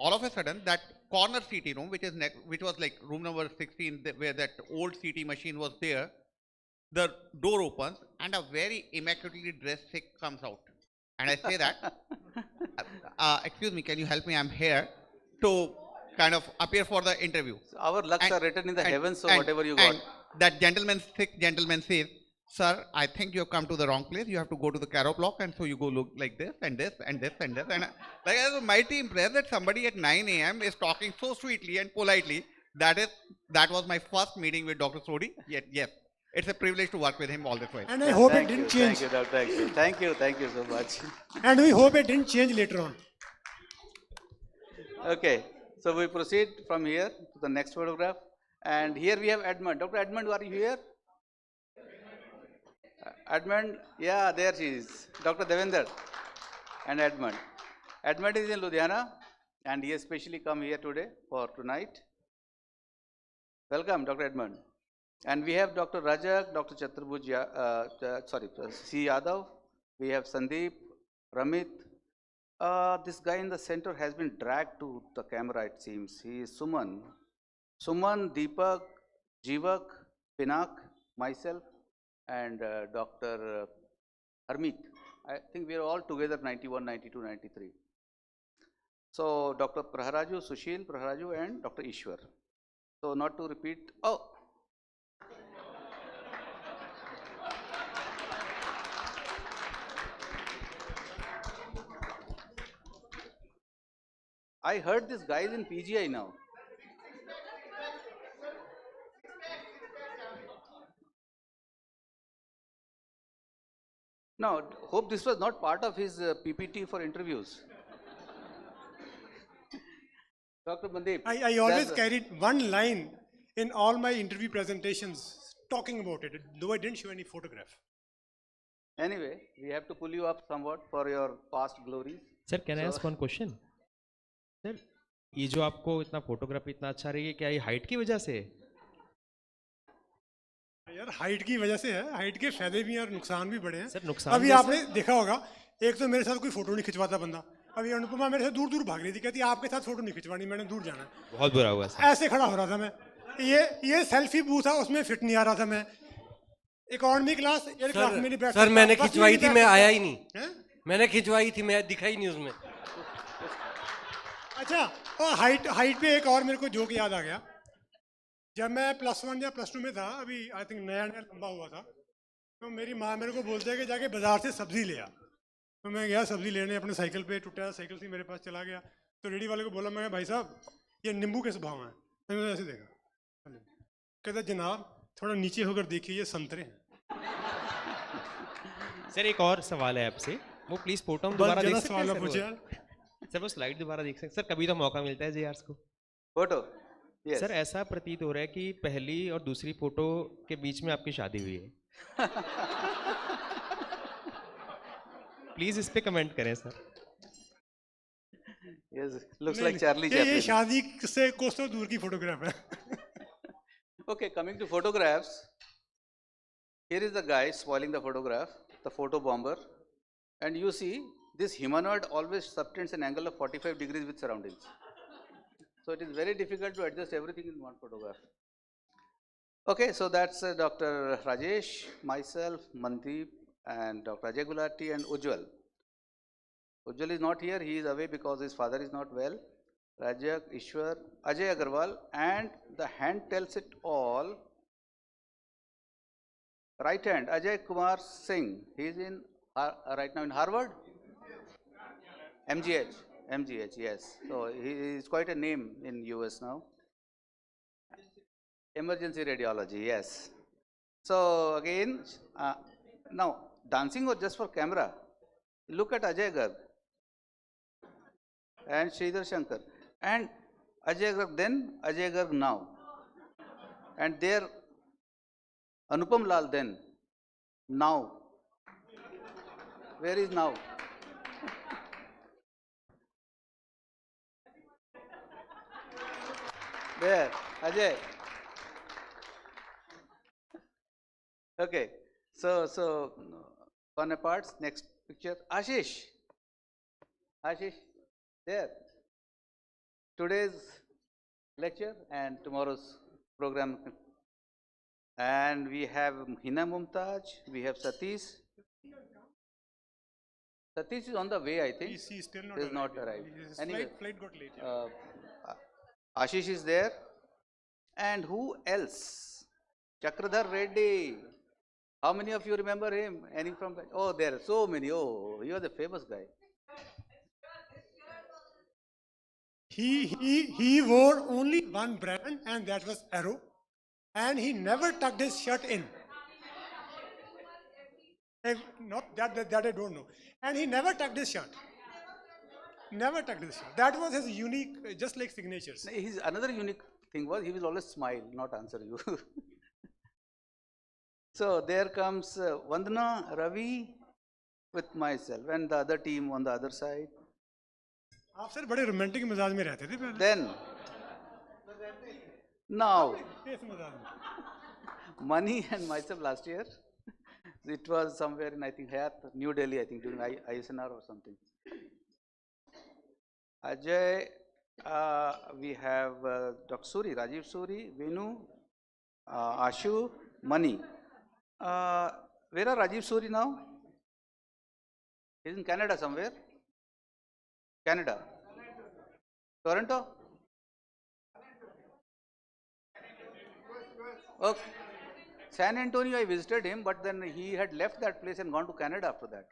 all of a sudden that corner CT room, which was like room number 16, where that old CT machine was there, the door opens and a very immaculately dressed Sikh comes out. And I say that, excuse me, can you help me? I'm here to kind of appear for the interview. So our lucks are written in the heavens, so whatever you got. And that Sikh gentleman says, sir, I think you have come to the wrong place. You have to go to the Caro block, and so you go look like this and this and this and this. And like I was mighty impressed that somebody at 9 a.m. is talking so sweetly and politely. That was my first meeting with Dr. Sodi. Yes, it's a privilege to work with him all this way. And I hope it didn't change. Thank you, Dr. Akshay. Thank you so much. And we hope it didn't change later on. Okay, so we proceed from here to the next photograph. And here we have Edmund. Dr. Edmund, are you here? Edmund, yeah, there she is. Dr. Devender and Edmund. Edmund is in Ludhiana and he has specially come here today for tonight. Welcome, Dr. Edmund. And we have Dr. Rajak, Dr. Chaturbuj, C. Yadav. We have Sandeep, Ramit. This guy in the center has been dragged to the camera, it seems. He is Suman. Suman, Deepak, Jivak, Pinak, myself, and Dr. Harmeet. I think we are all together 91, 92, 93. So Dr. Praharaju, Sushil Praharaju, and Dr. Ishwar. So not to repeat, I heard this guy is in PGI now. No, hope this was not part of his PPT for interviews. Dr. Mandeep. I always carried one line in all my interview presentations talking about it, though I didn't show any photograph. Anyway, we have to pull you up somewhat for your past glories. Sir, can I ask one question? Sir, ये जो आपको इतना photography इतना अच्छा रही है, क्या ये हाइट की वजह से है? यार हाइट की वजह से है, हाइट के फायदे भी हैं और नुकसान भी बड़े हैं। सर नुकसान अभी आपने देखा होगा, एक तो मेरे साथ कोई फोटो नहीं खिंचवाता बंदा, अभी अनुपमा मेरे से दूर दूर भाग रही थी, कहती आपके साथ फोटो नहीं खिंचवानी, मैंने दूर जाना है। बहुत बुरा हुआ सर। ऐसे खड़ा हो रहा था मैं, ये सेल्फी बूथ था, उसमें फिट नहीं आ रहा था मैं। इकोनॉमी क्लास एयर क्लास में नहीं बैठ। सर मैंने खिंचवाई थी, मैं आया ही नहीं। मैंने खिंचवाई थी, मैं दिखा ही नहीं उसमें। अच्छा, और हाइट पे एक और मेरे को जोक याद आ गया। जब मैं +1 या +2 में था, अभी आई थिंक नया लंबा हुआ था, तो मेरी माँ मेरे को बोलते है कि जाके बाजार से सब्जी ले आ। तो मैं गया सब्जी लेने, अपने साइकिल पे, टूटा साइकिल से मेरे पास चला गया, तो रेडी वाले को बोला, मैं भाई साहब ये नींबू किस भाव है? तो मैंने ऐसे देखा, कहता जनाब थोड़ा नीचे होकर देखिए, ये संतरे हैं। सर एक और सवाल है आपसे, वो प्लीज फोटो हम दोबारा देख सकते हैं सर? वो स्लाइड दोबारा देख सकते हैं सर? कभी तो मौका मिलता है JRs को। फोटो सर ऐसा प्रतीत हो रहा है कि पहली और दूसरी फोटो के बीच में आपकी शादी हुई है। प्लीज इस पे कमेंट करें sir. Yes, looks like Charlie Chaplin. ये शादी से कोसों दूर की फोटोग्राफ है। Okay, coming to photographs, here is the guy spoiling the photograph, the photo bomber, and you see this humanoid always subtends an angle of 45 degrees with surroundings. So it is very difficult to adjust everything in one photograph. Okay, so that's Dr. Rajesh, myself, Mandeep, and Dr. Ajay Gulati and Ujjwal. Ujjwal is not here, he is away because his father is not well. Rajak, Ishwar, Ajay Agarwal, and the hand tells it all. Right hand, Ajay Kumar Singh, he is in right now in Harvard? MGH, yes. So he is quite a name in US now. Emergency radiology, yes. So again, now dancing was just for camera. Look at Ajay Garg and Sridhar Shankar and Ajay Garg then, Ajay Garg now, and there Anupam Lal then, now. Where is now? There, Ajay. Okay, so fun apart. Next picture, Ashish, there. Today's lecture and tomorrow's program. And we have Hina Mumtaz, we have Satish. Satish is on the way, I think. He is still not arrived. His Anyway, flight got late. Ashish is there. And who else? Chakradhar Reddy. How many of you remember him? Any from? Oh, there are so many. Oh, he was a famous guy. He wore only one brand, and that was Arrow, and he never tucked his shirt in. Not that I don't know. And he never tucked his shirt. Never tucked his shirt. That was his unique, just like signatures. His another unique thing was he will always smile, not answer you. So there comes Vandana, Ravi with myself and the other team on the other side. आप sir बड़े romantic मिजाज में रहते थे पहले Then, now, इस मिजाज में Mani and myself last year. It was somewhere in, I think, Hayat, New Delhi, I think, during ISNR or something. Ajay, we have Dr. Suri, Rajiv Suri, Venu, Ashu, Mani. Where are Rajiv Suri now? He's in Canada somewhere. Canada. Toronto? Okay. San Antonio, I visited him, but then he had left that place and gone to Canada after that.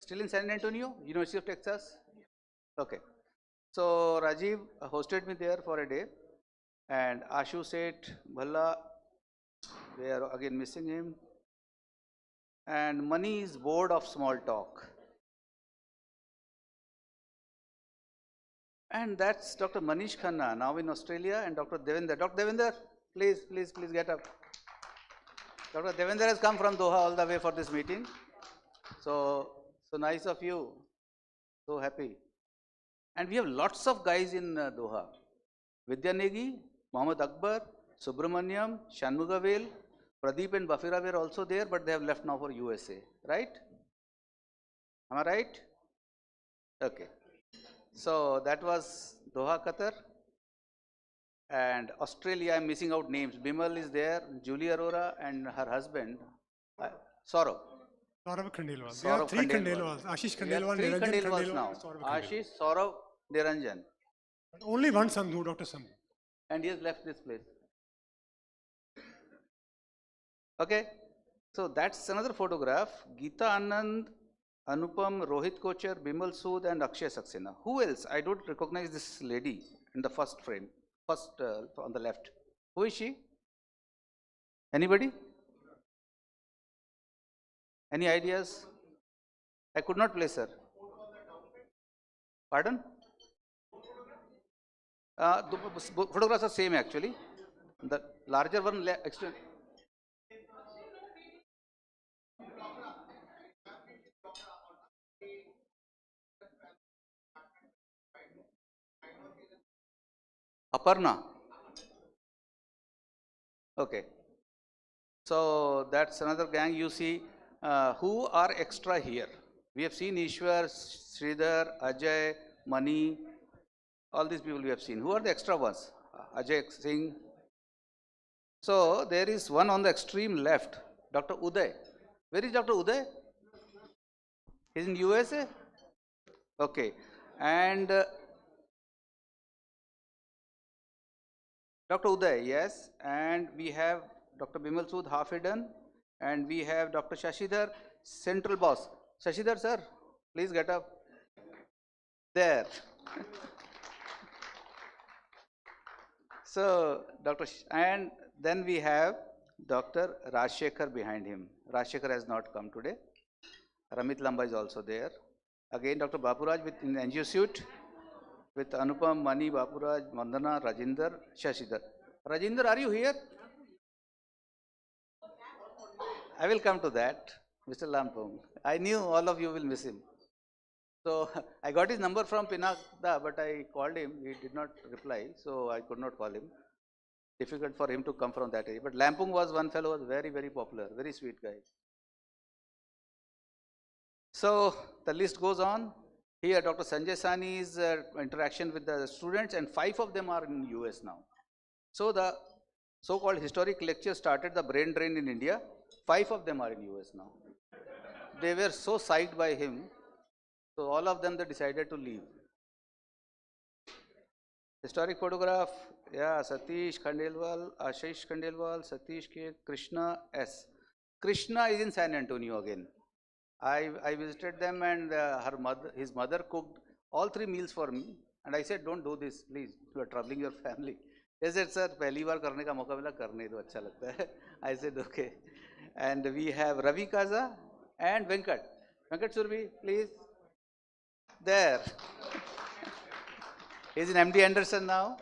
Still in San Antonio, University of Texas? Okay. So Rajiv hosted me there for a day, and Ashu said, Bhalla, we are again missing him. And Mani is bored of small talk. And that's Dr. Manish Khanna, now in Australia, and Dr. Devender. Dr. Devender, please get up. Dr. Devender has come from Doha all the way for this meeting. So nice of you. So happy. And we have lots of guys in Doha. Vidya Negi, Mohammed Akbar, Subramaniam, Shanmugavel, Pradeep and Bafira were also there, but they have left now for USA. Right? Am I right? Okay. So that was Doha, Qatar. And Australia, I'm missing out names. Bimal is there, Julie Arora and her husband, Saurabh. Saurabh Khandelwal. There are three Khandelwals. Ashish Khandelwal, three Niranjan Khandelwals now. Saurabh Khandelwal. Ashish, Saurabh, Niranjan. Only one Sandhu, Dr. Sandhu. And he has left this place. Okay. So that's another photograph. Geeta Anand, Anupam, Rohit Kochar, Bimal Sood and Akshay Saxena. Who else? I don't recognize this lady in the first frame. First on the left. Who is she? Anybody? Any ideas? I could not place her. Pardon? The photographs are same actually. The larger one extent. Aparna. Okay. So that's another gang you see. Who are extra here? We have seen Ishwar, Sridhar, Ajay, Mani, all these people we have seen. Who are the extra ones? Ajay Singh. So there is one on the extreme left, Dr. Uday. Where is Dr. Uday? He's in USA? Okay. And Dr. Uday, yes. And we have Dr. Bimal Sood, half hidden. And we have Dr. Shashidhar, central boss. Shashidhar, sir, please get up. There. So, and then we have Dr. Rajshekhar behind him. Rajshekhar has not come today. Ramit Lamba is also there. Again, Dr. Bapuraj with in NGO suit with Anupam, Mani, Bapuraj, Vandana, Rajinder, Shashidhar. Rajinder, are you here? I will come to that, Mr. Lampung. I knew all of you will miss him. So I got his number from Pinakda, but I called him. He did not reply, so I could not call him. Difficult for him to come from that area. But Lampung was one fellow, was very, very popular, very sweet guy. So the list goes on. Here, Dr. Sanjay Sani's interaction with the students, and 5 of them are in US now. So the so-called historic lecture started the brain drain in India. 5 of them are in US now. They were so psyched by him, so all of them they decided to leave. Historic photograph, yeah, Satish Khandelwal, Ashish Khandelwal, Satish K, Krishna S. Krishna is in San Antonio again. I visited them, and his mother cooked all 3 meals for me, and I said, don't do this, please, you are troubling your family. They said, sir, पहली बार करने का मौका मिला, करने दो, अच्छा लगता है. I said, okay. And we have Ravi Kaza and Venkat. Venkat Surbi, please. There. He's in MD Anderson now,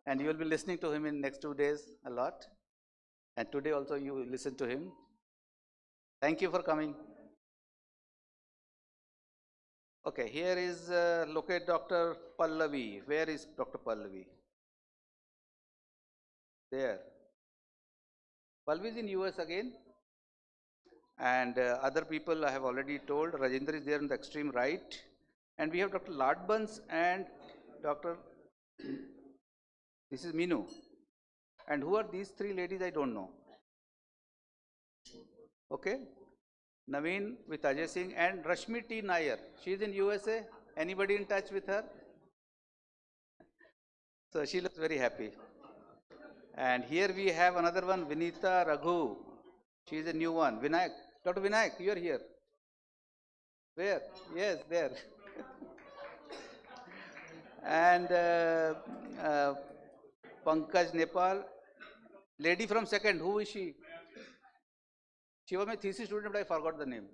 and you will be listening to him in next 2 days a lot. And today also you listen to him. Thank you for coming. Okay, here is locate Dr. Pallavi. Where is Dr. Pallavi? There. Pallavi is in US again. And other people I have already told. Rajendra is there on the extreme right. And we have Dr. Ladbans and Dr. This is Minu. And who are these three ladies? I don't know. Okay. Naveen with Ajay Singh and Rashmi T. Nair. She is in USA. Anybody in touch with her? So she looks very happy. And here we have another one, Vinita Raghu. She is a new one. Vinayak. Dr. Vinayak, you are here. Where? Yes, there. And Pankaj Nepal. Lady from second, who is she? She was my thesis student, but I forgot the name.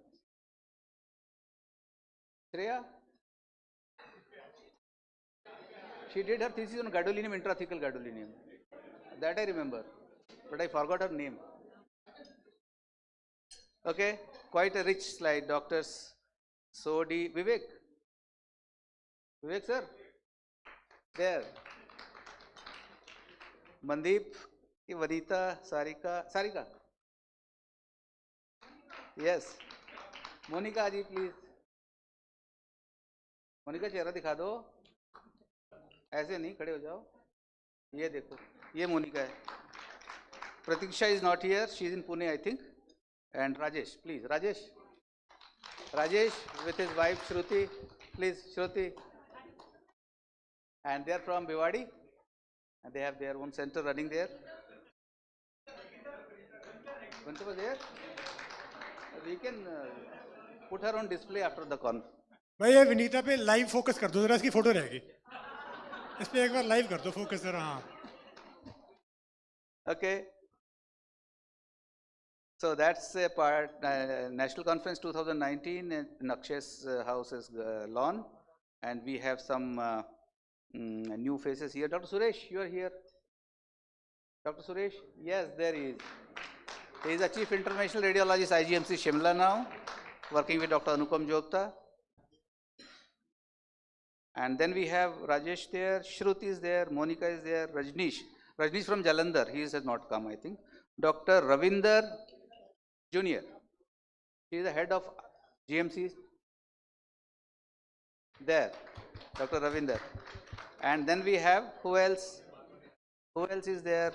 Shreya? She did her thesis on gadolinium, intrathecal gadolinium. That I remember, but I forgot her name. Okay, quite a rich slide, doctors. Sodi, Vivek. Vivek sir? There. Mandeep, Vanita, Sarika. Sarika? Yes. Monica ji, please. Monika चेहरा दिखा दो ऐसे नहीं खड़े हो जाओ ये देखो ये मोनिका है प्रतीक्षा is not here she is in Pune I think and Rajesh please Rajesh with his wife Shruti please Shruti and they are from Bhiwadi and they have their own center running there. Vanita was there we can put her on display after the conference. भाई ये विनीता पे live focus कर दो जरा इसकी photo रहेगी इस पे एक बार लाइव कर दो फोकस जरा हाँ Okay, so that's a part National Conference 2019 in Akshay's house's lawn and we have some new faces here. Dr. Suresh, you are here. Dr. Suresh, yes there he is. He is a Chief International Radiologist IGMC Shimla now working with Dr. Anupam Jogta. And then we have Rajesh there, Shruti is there, Monica is there, Rajneesh from Jalandhar, he has not come I think. Dr. Ravinder Jr. He is the head of GMC. There, Dr. Ravinder. And then we have, who else? Who else is there?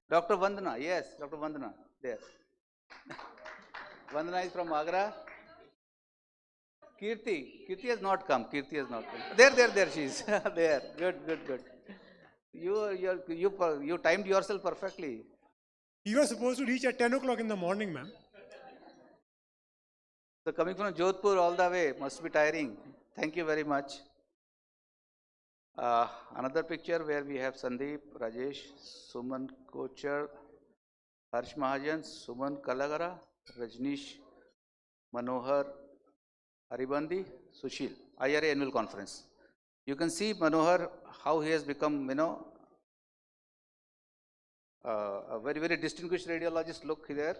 Dr. Vandana, yes, Dr. Vandana, there. Vandana is from Agra. Kirti has not come. There she is. There. Good. You timed yourself perfectly. You are supposed to reach at 10 o'clock in the morning, ma'am. So coming from Jodhpur all the way must be tiring. Thank you very much. Another picture where we have Sandeep, Rajesh, Suman Kochar, Harsh Mahajan, Suman Kalagara, Rajneesh, Manohar, Haribandi, Sushil, IRA annual conference. You can see Manohar, how he has become, a very, very distinguished radiologist. Look there.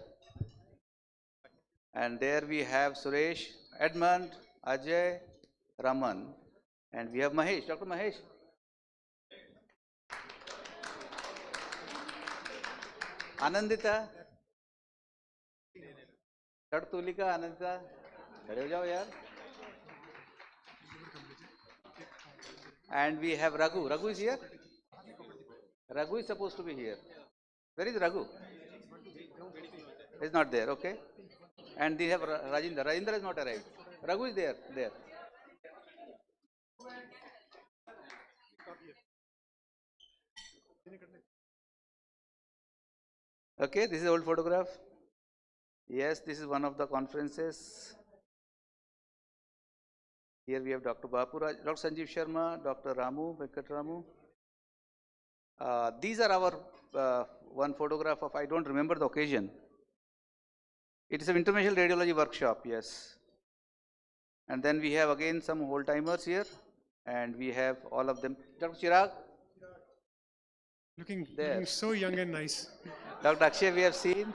And there we have Suresh, Edmund, Ajay, Raman, and we have Mahesh, Dr. Mahesh. Anandita, Dr. Tulika, Anandita. And we have Raghu. Raghu is here? Raghu is supposed to be here. Where is Raghu? He is not there, okay. And they have Rajendra. Rajendra has not arrived. Raghu is there. Okay, this is old photograph. Yes, this is one of the conferences. Here we have Dr. Bapuraj, Dr. Sanjeev Sharma, Dr. Ramu, Venkatramu. These are our one photograph of, I don't remember the occasion. It is an interventional radiology workshop, yes. And then we have again some old timers here, and we have all of them. Dr. Chirag? Looking so young and nice. Dr. Akshay, we have seen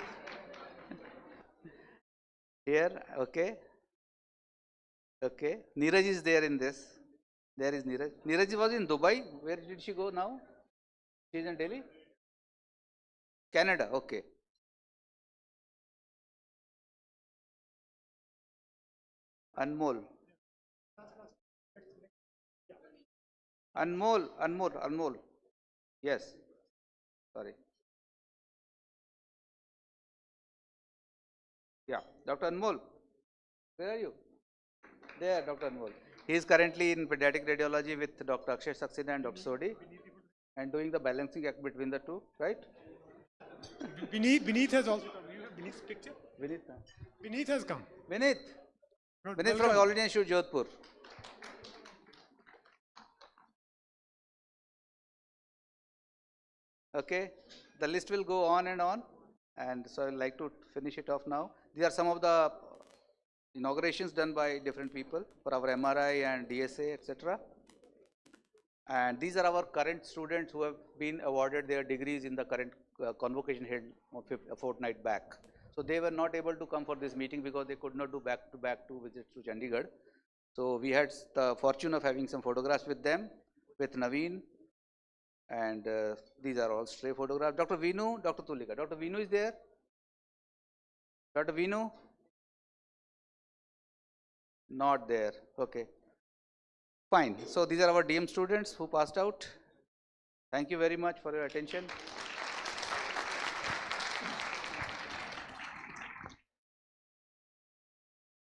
here. Okay. Okay. Neeraj is there in this. There is Neeraj. Neeraj was in Dubai. Where did she go now? She is in Delhi? Canada. Okay. Anmol. Anmol. Yes. Sorry. Yeah. Dr. Anmol. Where are you? There, Dr. Anmol. He is currently in pediatric radiology with Dr. Akshay Saxena and Dr. Sodi and doing the balancing act between the two, right? Beneath has also come. You have Beneath's picture? Vineet. Beneath has come. Vineet. Good, Vineet from welcome. All India Institute, Jodhpur. Okay, the list will go on, and so I would like to finish it off now. These are some of the inaugurations done by different people for our MRI and DSA, etc. And these are our current students who have been awarded their degrees in the current convocation held a fortnight back. So they were not able to come for this meeting because they could not do back-to-back two visits to Chandigarh. So we had the fortune of having some photographs with them, with Naveen, and these are all stray photographs. Dr. Vinu, Dr. Tulika. Dr. Vinu is there? Dr. Vinu? Not there. Okay. Fine. So these are our DM students who passed out. Thank you very much for your attention.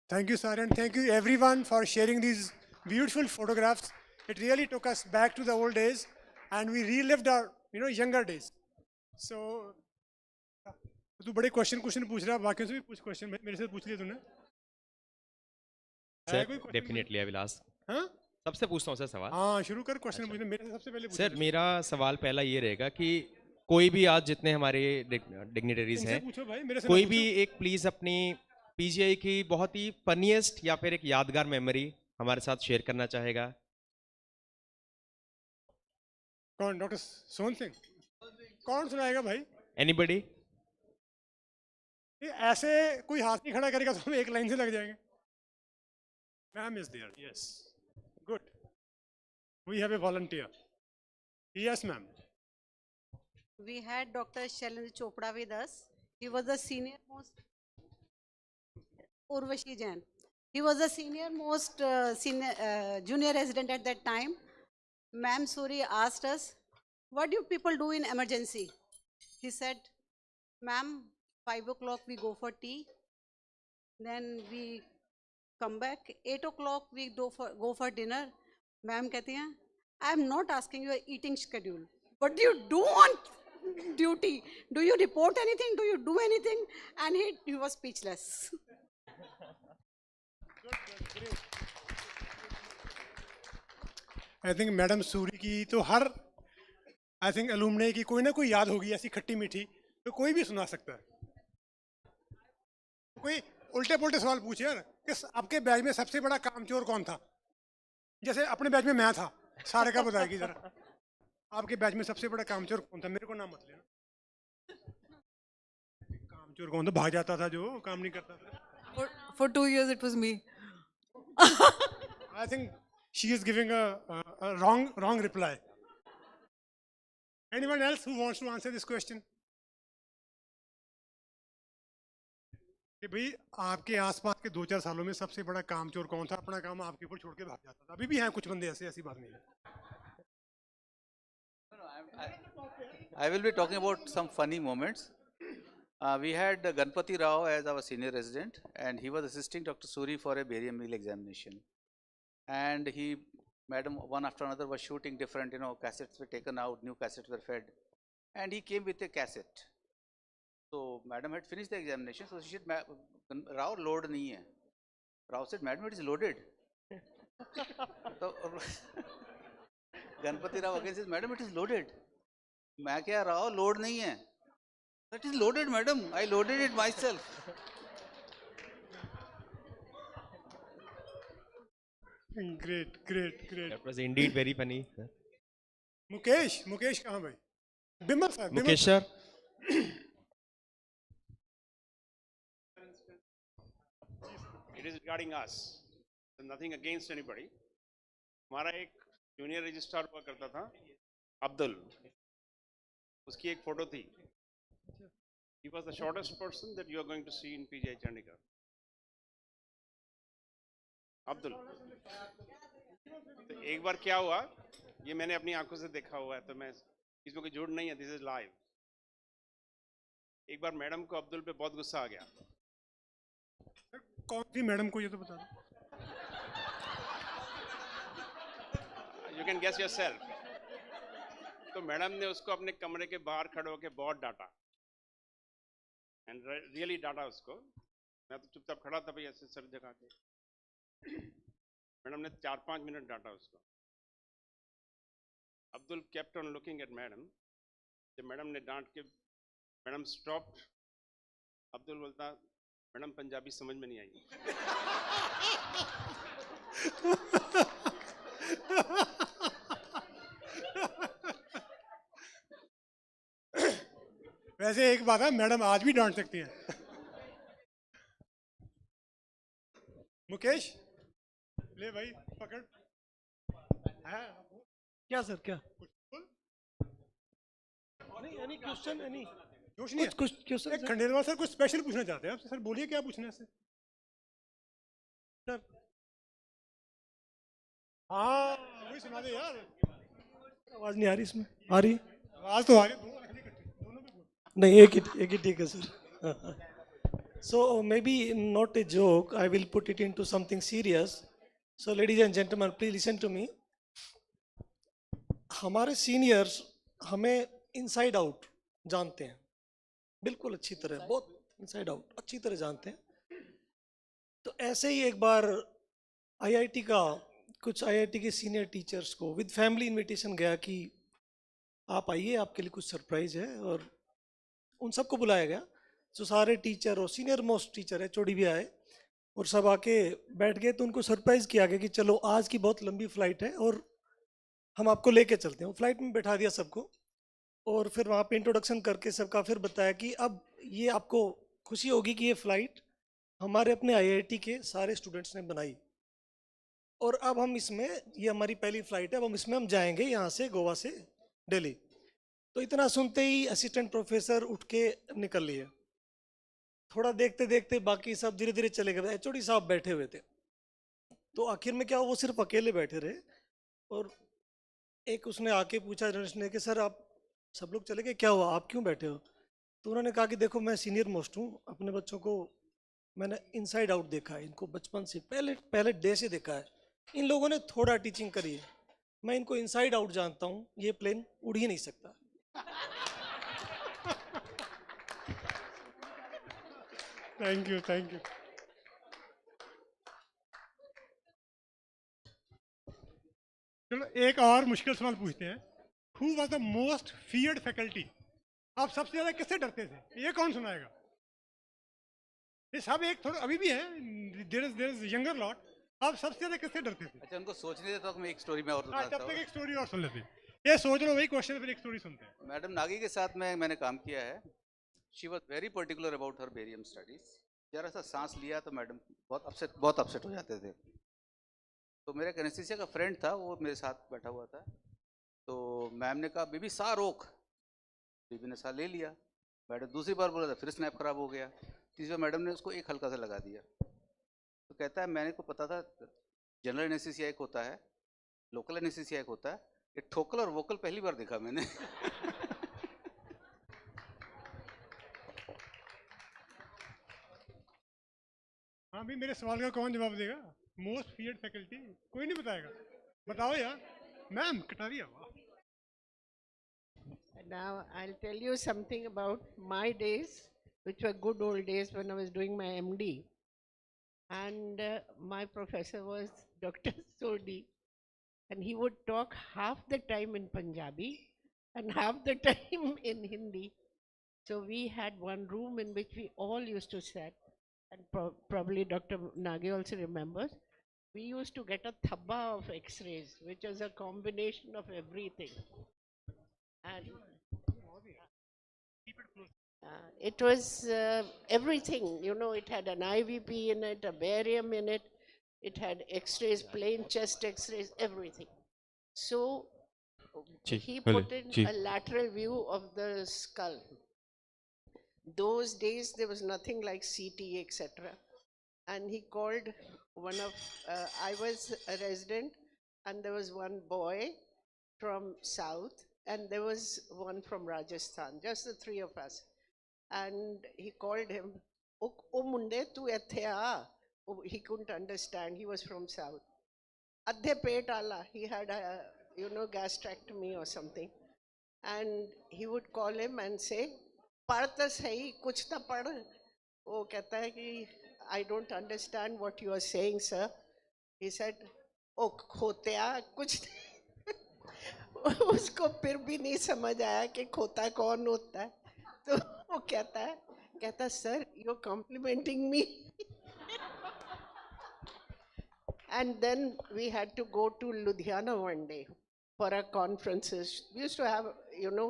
Thank you, sir, and thank you everyone for sharing these beautiful photographs. It really took us back to the old days, and we relived our, younger days. So, तू बड़े question पूछ रहा, बाकियों से भी पूछ question, मेरे से पूछ लिया तूने? Sir definitely I will ask. हाँ? सबसे पूछता हूँ सर सवाल. हाँ, शुरू कर क्वेश्चन पूछने. मेरे से सबसे पहले पूछ. सर मेरा सवाल पहला ये रहेगा कि कोई भी आज जितने हमारे डिग्निटरीज हैं, कोई भी एक प्लीज अपनी पीजीआई की बहुत ही फनीएस्ट या फिर एक यादगार मेमोरी हमारे साथ शेयर करना चाहेगा. कौन? डॉक्टर सोहन सिंह. कौन सुनाएगा भाई? एनीबडी? ऐसे कोई हाथ नहीं खड़ा करेगा तो हम एक लाइन से लग जाएंगे. Ma'am is there. Yes. Good. We have a volunteer. Yes ma'am. We had Dr. Shailendra Chopra with us. He was the senior most. Urvashi Jain. He was the senior most junior resident at that time. Ma'am Suri asked us, what do people do in emergency? He said, ma'am, 5 o'clock we go for tea. Then we come back. 8 o'clock we go for dinner. Ma'am कहती हैं, I am not asking your eating schedule. What do you do on duty? Do you report anything? Do you do anything? And he was speechless. I think madam Suri की तो हर I think अलुमनी की कोई ना कोई याद होगी ऐसी खट्टी मीठी, तो कोई भी सुना सकता है. कोई उल्टे पुल्टे सवाल पूछे यार कि आपके बैच में सबसे बड़ा कामचोर कौन था? जैसे अपने बैच में मैं था, सारे का बताएगी जरा. आपके बैच में सबसे बड़ा कामचोर कौन था? मेरे को नाम मत लेना. कामचोर कौन था? भाग जाता था जो काम नहीं करता था. For 2 years it was me. I think she is giving a wrong reply. Anyone else who wants to answer this question? कि भाई आपके आसपास के 2-4 सालों में सबसे बड़ा कामचोर कौन था? अपना काम आपके ऊपर छोड़ के भाग जाता था. अभी भी हैं कुछ बंदे ऐसे, ऐसी बात नहीं है. I will be talking about some funny moments. We had Ganpati Rao as our senior resident, and he was assisting Dr. Suri for a barium meal examination. And madam, one after another was shooting different, cassettes were taken out, new cassettes were fed, and he came with a cassette. So madam had finished the examination, so she said, Rao, load nahi hai. Rao said, madam, it is loaded. So Ganpati Rao again says, madam, it is loaded. मैं क्या Rao, load nahi hai. That is loaded, madam. I loaded it myself. Great. That was indeed very funny. Mukesh कहाँ भाई? Bimal sir. Mukesh sir. It is regarding us. So nothing against anybody. हमारा एक junior registrar हुआ करता था, अब्दुल. उसकी एक फोटो थी. He was the shortest person that you are going to see in PGI Chandigarh. Abdul. तो एक बार क्या हुआ, ये मैंने अपनी आंखों से देखा हुआ है, तो मैं इसमें कोई झूठ नहीं है, दिस इज लाइव. एक बार मैडम को अब्दुल पे बहुत गुस्सा आ गया. कौन सी मैडम को, ये तो बता दो. You can guess yourself. तो मैडम ने उसको अपने कमरे के बाहर खड़े होकर बहुत डांटा, एंड रियली डांटा उसको. मैं तो चुपचाप खड़ा था भाई, ऐसे सर जगा के. मैडम ने 4-5 मिनट डांटा उसको. Abdul kept on looking at madam. जब मैडम ने डांट के मैडम स्टॉप्ड, अब्दुल बोलता, मैडम पंजाबी समझ में नहीं आई. वैसे एक बात है, मैडम आज भी डांट सकती हैं. मुकेश ले भाई, पकड़. क्या सर, क्या नहीं, एनी क्वेश्चन, एनी कुछ नहीं है. कुछ क्वेश्चन. खंडेलवाल सर कुछ स्पेशल पूछना चाहते हैं आपसे. सर बोलिए, क्या पूछना है सर? हाँ वही सुना दे यार. आवाज नहीं आ रही इसमें? आ रही? आवाज तो आ रही है, दोनों में बोल. नहीं, एक ही ठीक है sir. So maybe not a joke, I will put it into something serious. So ladies and gentlemen, please listen to me. हमारे सीनियर्स हमें इनसाइड आउट जानते हैं, बिल्कुल अच्छी तरह, बहुत इनसाइड आउट अच्छी तरह जानते हैं. तो ऐसे ही एक बार आईआईटी का, कुछ आईआईटी के सीनियर टीचर्स को विद फैमिली इनविटेशन गया कि आप आइए, आपके लिए कुछ सरप्राइज है, और उन सबको बुलाया गया. तो सारे टीचर और सीनियर मोस्ट टीचर एचओडी भी आए और सब आके बैठ गए. तो उनको सरप्राइज किया गया कि चलो आज की बहुत लंबी फ्लाइट है और हम आपको लेके चलते हैं. फ्लाइट में बैठा दिया सबको, और फिर वहाँ पे इंट्रोडक्शन करके सबका फिर बताया कि अब ये आपको खुशी होगी कि ये फ्लाइट हमारे अपने आईआईटी के सारे स्टूडेंट्स ने बनाई, और अब हम इसमें, ये हमारी पहली फ्लाइट है, अब हम इसमें हम जाएंगे यहाँ से गोवा से दिल्ली. तो इतना सुनते ही असिस्टेंट प्रोफेसर उठ के निकल लिए. थोड़ा देखते देखते बाकी सब धीरे धीरे चले गए. एचओडी साहब बैठे हुए थे. तो आखिर में क्या, वो सिर्फ अकेले बैठे रहे, और एक उसने आके पूछा जर्नलिस्ट ने कि सर आप सब लोग चले गए, क्या हुआ, आप क्यों बैठे हो? तो उन्होंने कहा कि देखो मैं सीनियर मोस्ट हूँ, अपने बच्चों को मैंने इनसाइड आउट देखा है, इनको बचपन से पहले डे से देखा है. इन लोगों ने थोड़ा टीचिंग करी है, मैं इनको इनसाइड आउट जानता हूँ, ये प्लेन उड़ ही नहीं सकता. Thank you, thank you. चलो एक और मुश्किल सवाल पूछते हैं. Who was the most feared faculty? आप सबसे ज्यादा किससे डरते थे? ये कौन सुनाएगा? ये सब एक थोड़ा अभी भी है, देयर इज यंगर लॉट. आप सबसे ज्यादा किससे डरते थे? अच्छा, उनको सोचने देता हूँ, मैं एक स्टोरी में और हाँ, बताता तब तक हूँ. एक स्टोरी और सुन लेते. ये सोच लो वही क्वेश्चन, फिर एक स्टोरी सुनते हैं. मैडम नागी के साथ मैंने काम किया है. She was very particular about her barium studies. जरा सा सांस लिया तो मैडम बहुत अपसेट हो जाते थे. तो मेरा एनेस्थीसिया का फ्रेंड था, वो मेरे साथ बैठा हुआ था. तो मैम ने कहा बीबी सा रोक. बीबी ने सा ले लिया. मैडम दूसरी बार बोला था, फिर स्नैप खराब हो गया. तीसरी बार मैडम ने उसको एक हल्का सा लगा दिया. तो कहता है मैंने को पता था जनरल एनेस्थीसिया एक होता है, लोकल एनेस्थीसिया एक होता है, ये ठोकल और वोकल पहली बार देखा मैंने. हाँ भी, मेरे सवाल का कौन जवाब देगा? मोस्ट फियर्ड फैकल्टी कोई नहीं बताएगा. बताओ यार. Ma'am Kataria. Now I'll tell you something about my days, which were good old days when I was doing my MD. And my professor was Dr. Sodi. And he would talk half the time in Punjabi and half the time in Hindi. So we had one room in which we all used to sit. And probably Dr. Nagi also remembers. We used to get a thabba of X-rays, which was a combination of everything. And It was everything, you know, it had an IVP in it, a barium in it, it had x-rays, plain chest x-rays, everything. So he put in a lateral view of the skull. Those days there was nothing like CT, etc. And he called one of, I was a resident, and there was one boy from South, and there was one from Rajasthan, just the three of us. And he called him, "O munde, tu ethe aa." He couldn't understand, he was from South. Adhe pet ala, he had a, you know, gastrectomy or something. And he would call him and say, "Pad ta sahi, kuch ta pad." वो कहता है कि I don't understand what you are saying, sir. He said, "ओ खोतिया कुछ उसको फिर भी नहीं समझ आया कि खोता कौन होता है, तो वो कहता sir, you're complimenting me." And then we had to go to Ludhiana one day for our conferences. We used to have, you know,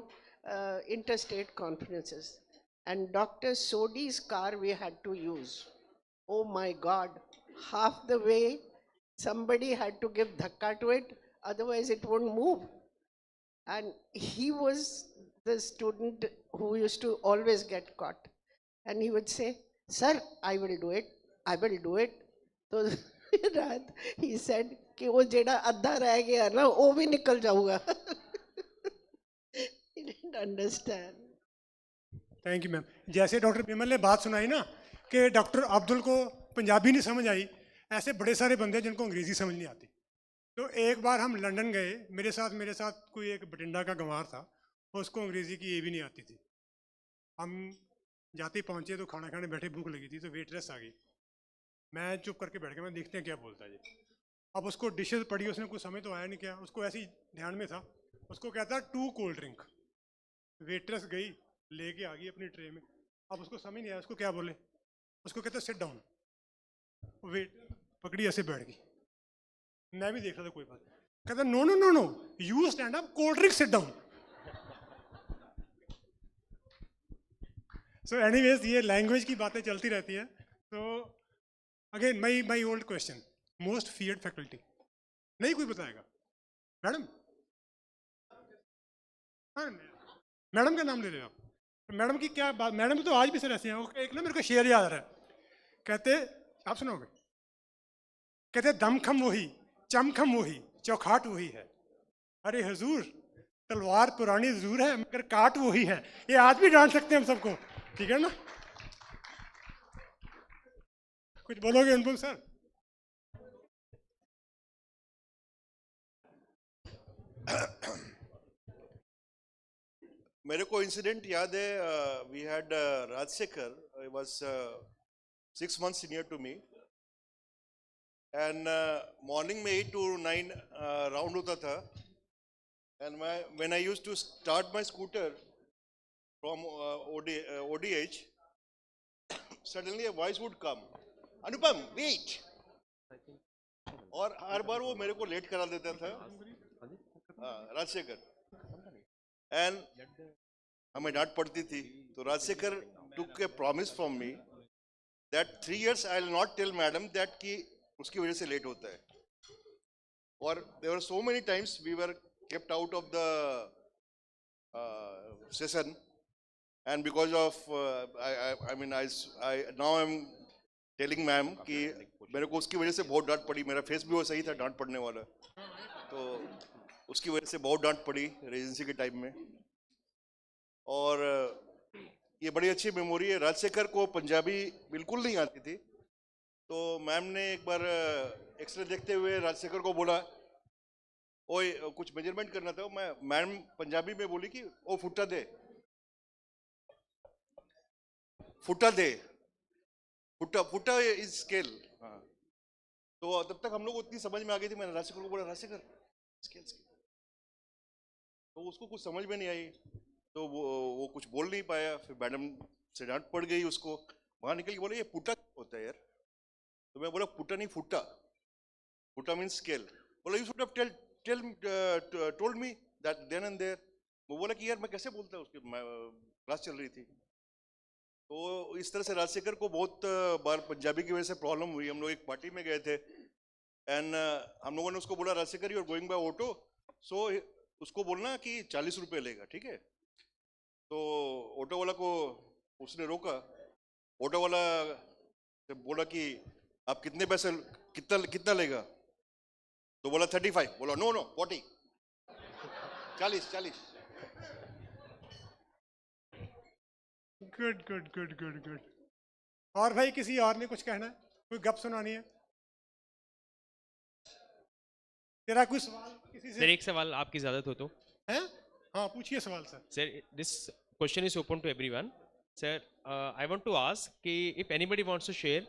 interstate conferences. And Dr. Sodi's car we had to use. Oh my God, half the way somebody had to give dhakka to it, otherwise it won't move. And he was the student who used to always get caught. And he would say, "Sir, I will do it, I will do it." So he said कि वो जेड़ा अद्धा रह गया ना वो भी निकल जाऊगा. He didn't understand. Thank you ma'am. जैसे डॉक्टर बिमल ने बात सुनाई ना कि डॉक्टर अब्दुल को पंजाबी नहीं समझ आई, ऐसे बड़े सारे बंदे हैं जिनको अंग्रेज़ी समझ नहीं आती. तो एक बार हम लंदन गए, मेरे साथ कोई एक बठिंडा का गंवार था, उसको अंग्रेज़ी की ये भी नहीं आती थी. हम जाते ही पहुँचे तो खाना खाने बैठे, भूख लगी थी, तो वेटरेस आ गई. मैं चुप करके बैठ गया, मैं देखते हैं क्या बोलता है ये. अब उसको डिशेज पड़ी, उसने कुछ समझ तो आया नहीं क्या, उसको ऐसे ही ध्यान में था. उसको कहता 2 कोल्ड ड्रिंक. वेटरेस गई, लेके आ गई अपनी ट्रे में. अब उसको समझ नहीं आया उसको क्या बोले. उसको कहता सिट डाउन. वेट पकड़ी, ऐसे बैठ गई. मैं भी देख रहा था, कोई बात. कहता no no no no, you stand up, cold drink sit down. So anyways, ये लैंग्वेज की बातें चलती रहती हैं. तो again my old question, most feared faculty. नहीं कोई बताएगा? मैडम, मैडम का नाम ले रहे हो आप? मैडम की क्या बात, मैडम तो आज भी सर ऐसे हैं. एक ना मेरे को शेर याद आ रहा है. कहते, आप सुनोगे, कहते दमखम वही, चमखम वही, चौखाट वही है. अरे हुजूर, तलवार पुरानी जरूर है मगर काट वही है. ये आज भी डांट सकते हैं हम सबको, ठीक है ना? कुछ बोलोगे अनुपम सर? मेरे को इंसिडेंट याद है. We had Rajshekhar, he was 6 months senior to me, and morning में 8 to 9 राउंड होता था. And when I used to start my scooter from ODH, suddenly a voice would come, Anupam wait. और हर बार वो मेरे को लेट करा देता था, राजशेखर. एंड हमें डांट पड़ती थी. तो Rajshekhar took a promise from me that 3 years I will not tell madam that कि उसकी वजह से लेट होता है. और there were so many times we were kept out of the session, and because of I mean I now I'm telling ma'am कि मेरे को उसकी वजह से बहुत डांट पड़ी. मेरा फेस भी वो सही था डांट पड़ने वाला, तो उसकी वजह से बहुत डांट पड़ी रेजेंसी के टाइम में. और ये बड़ी अच्छी मेमोरी है. राजशेखर को पंजाबी बिल्कुल नहीं आती थी, तो मैम ने एक बार एक्सरे देखते हुए राजशेखर को बोला, ओए कुछ मेजरमेंट करना था. मैम पंजाबी में बोली कि ओ फुट्टा दे, फुट्टा दे, फुट्टा फुट्टा इज स्केल. हाँ, तो तब तक हम लोग उतनी समझ में आ गई थी. मैंने राजशेखर को बोला, राजशेखर स्केल स्केल. तो उसको कुछ समझ में नहीं आई, तो वो कुछ बोल नहीं पाया. फिर मैडम से डांट पड़ गई उसको. वहां निकल के बोले ये पुट्टा होता है यार. तो मैं बोला पुट्टा नहीं फुट्टा, फुट्टा मीन्स स्केल. बोला you should have told me that then and there. वो बोला कि यार मैं कैसे बोलता, उसकी क्लास चल रही थी. तो इस तरह से राजशेखर को बहुत बार पंजाबी की वजह से प्रॉब्लम हुई. हम लोग एक पार्टी में गए थे एंड हम लोगों ने उसको बोला Rajashekar you are going by auto, so उसको बोलना कि 40 रुपए लेगा, ठीक है. तो ऑटो वाला को उसने रोका. ऑटो वाला से बोला कि आप कितने पैसे, कितना कितना लेगा. तो बोला 35. बोला no no 40, 40. Good good good good good. और भाई किसी और ने कुछ कहना है, कोई गप सुनानी है? तेरा कोई सवाल किसी से? सर एक सवाल आपकी इजाजत हो तो. हैं? हाँ पूछिए सवाल sir. Sir, this question is open to everyone. Sir, I want to ask कि if anybody wants to share,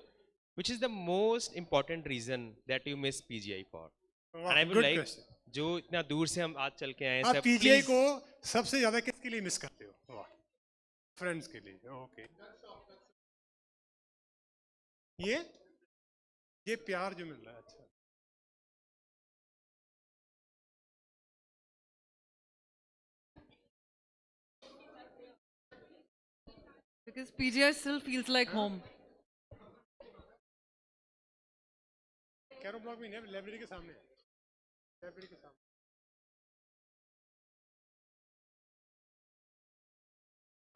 which is the most important reason that you miss PGI for? And I would good like question. जो इतना दूर से हम आज चल के आए हैं आप सब पीजीआई please को सबसे ज्यादा किसके लिए मिस करते हो? वाह, फ्रेंड्स के लिए. ओके. ये प्यार जो मिल रहा है. अच्छा. Because PGI still feels like home. Cairo block में नहीं, लाइब्रेरी के सामने. लाइब्रेरी के सामने.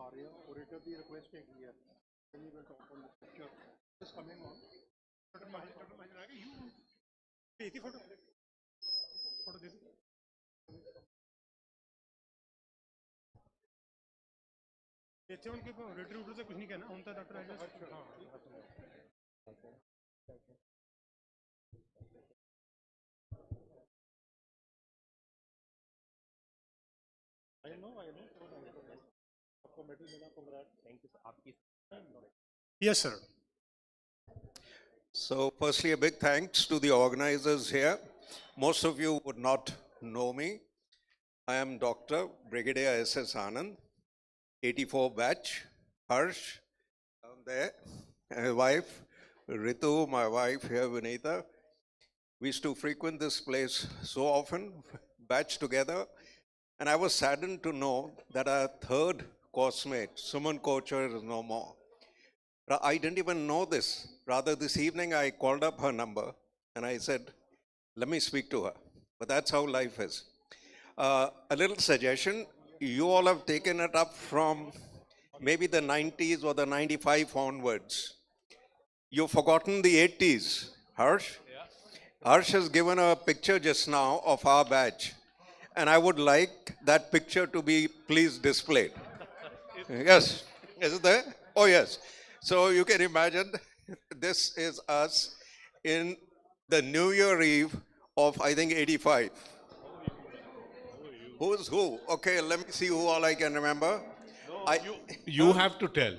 Arya, orator की request है कि can you talk on the picture? Just coming on. Dr. Mahajan आ गए. You भेजी फोटो. फोटो दे दो. ਇੱਥੇ ਹੁਣ ਕੋਈ ਰੇਟਰ ਰੂਟਰ ਤੇ ਕੁਝ ਨਹੀਂ ਕਹਿਣਾ ਹੁਣ ਤਾਂ ਡਾਕਟਰ ਆਏਗਾ. ਹਾਂ I know. आपको मेडल मिला, congrats. Thank you sir. आपकी. Yes sir. So firstly, a big thanks to the organizers here. Most of you would not know me. I am Dr. Brigadier S.S. Anand, 84 batch. Harsh, down there, my wife, Ritu, my wife here, Vinita. We used to frequent this place so often, batch together. And I was saddened to know that our third course mate, Suman Kocher, is no more. I didn't even know this. Rather, this evening I called up her number and I said, let me speak to her. But that's how life is. A little suggestion, you all have taken it up from maybe the 90s or the 95 onwards. You've forgotten the 80s, Harsh? Yeah. Harsh has given a picture just now of our batch. And I would like that picture to be please displayed. Yes, is it there? Oh yes. So you can imagine this is us in the New Year Eve of I think 85. Who's who? Okay, let me see who all I can remember. You have to tell.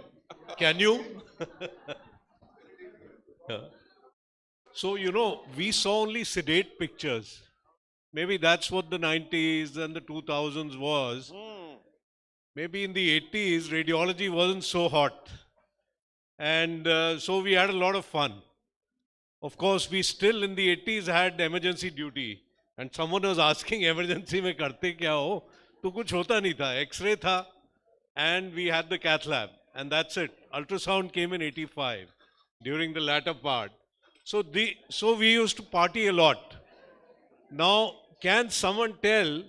Can you? So, we saw only sedate pictures. Maybe that's what the 90s and the 2000s was. Maybe in the 80s, radiology wasn't so hot. And so we had a lot of fun. Of course, we still in the 80s had emergency duty. And someone was asking, emergency mein karte kya ho? To kuch hota nahi tha. X-ray tha. And we had the cath lab. And that's it. Ultrasound came in 85 during the latter part. So we used to party a lot. Now, can someone tell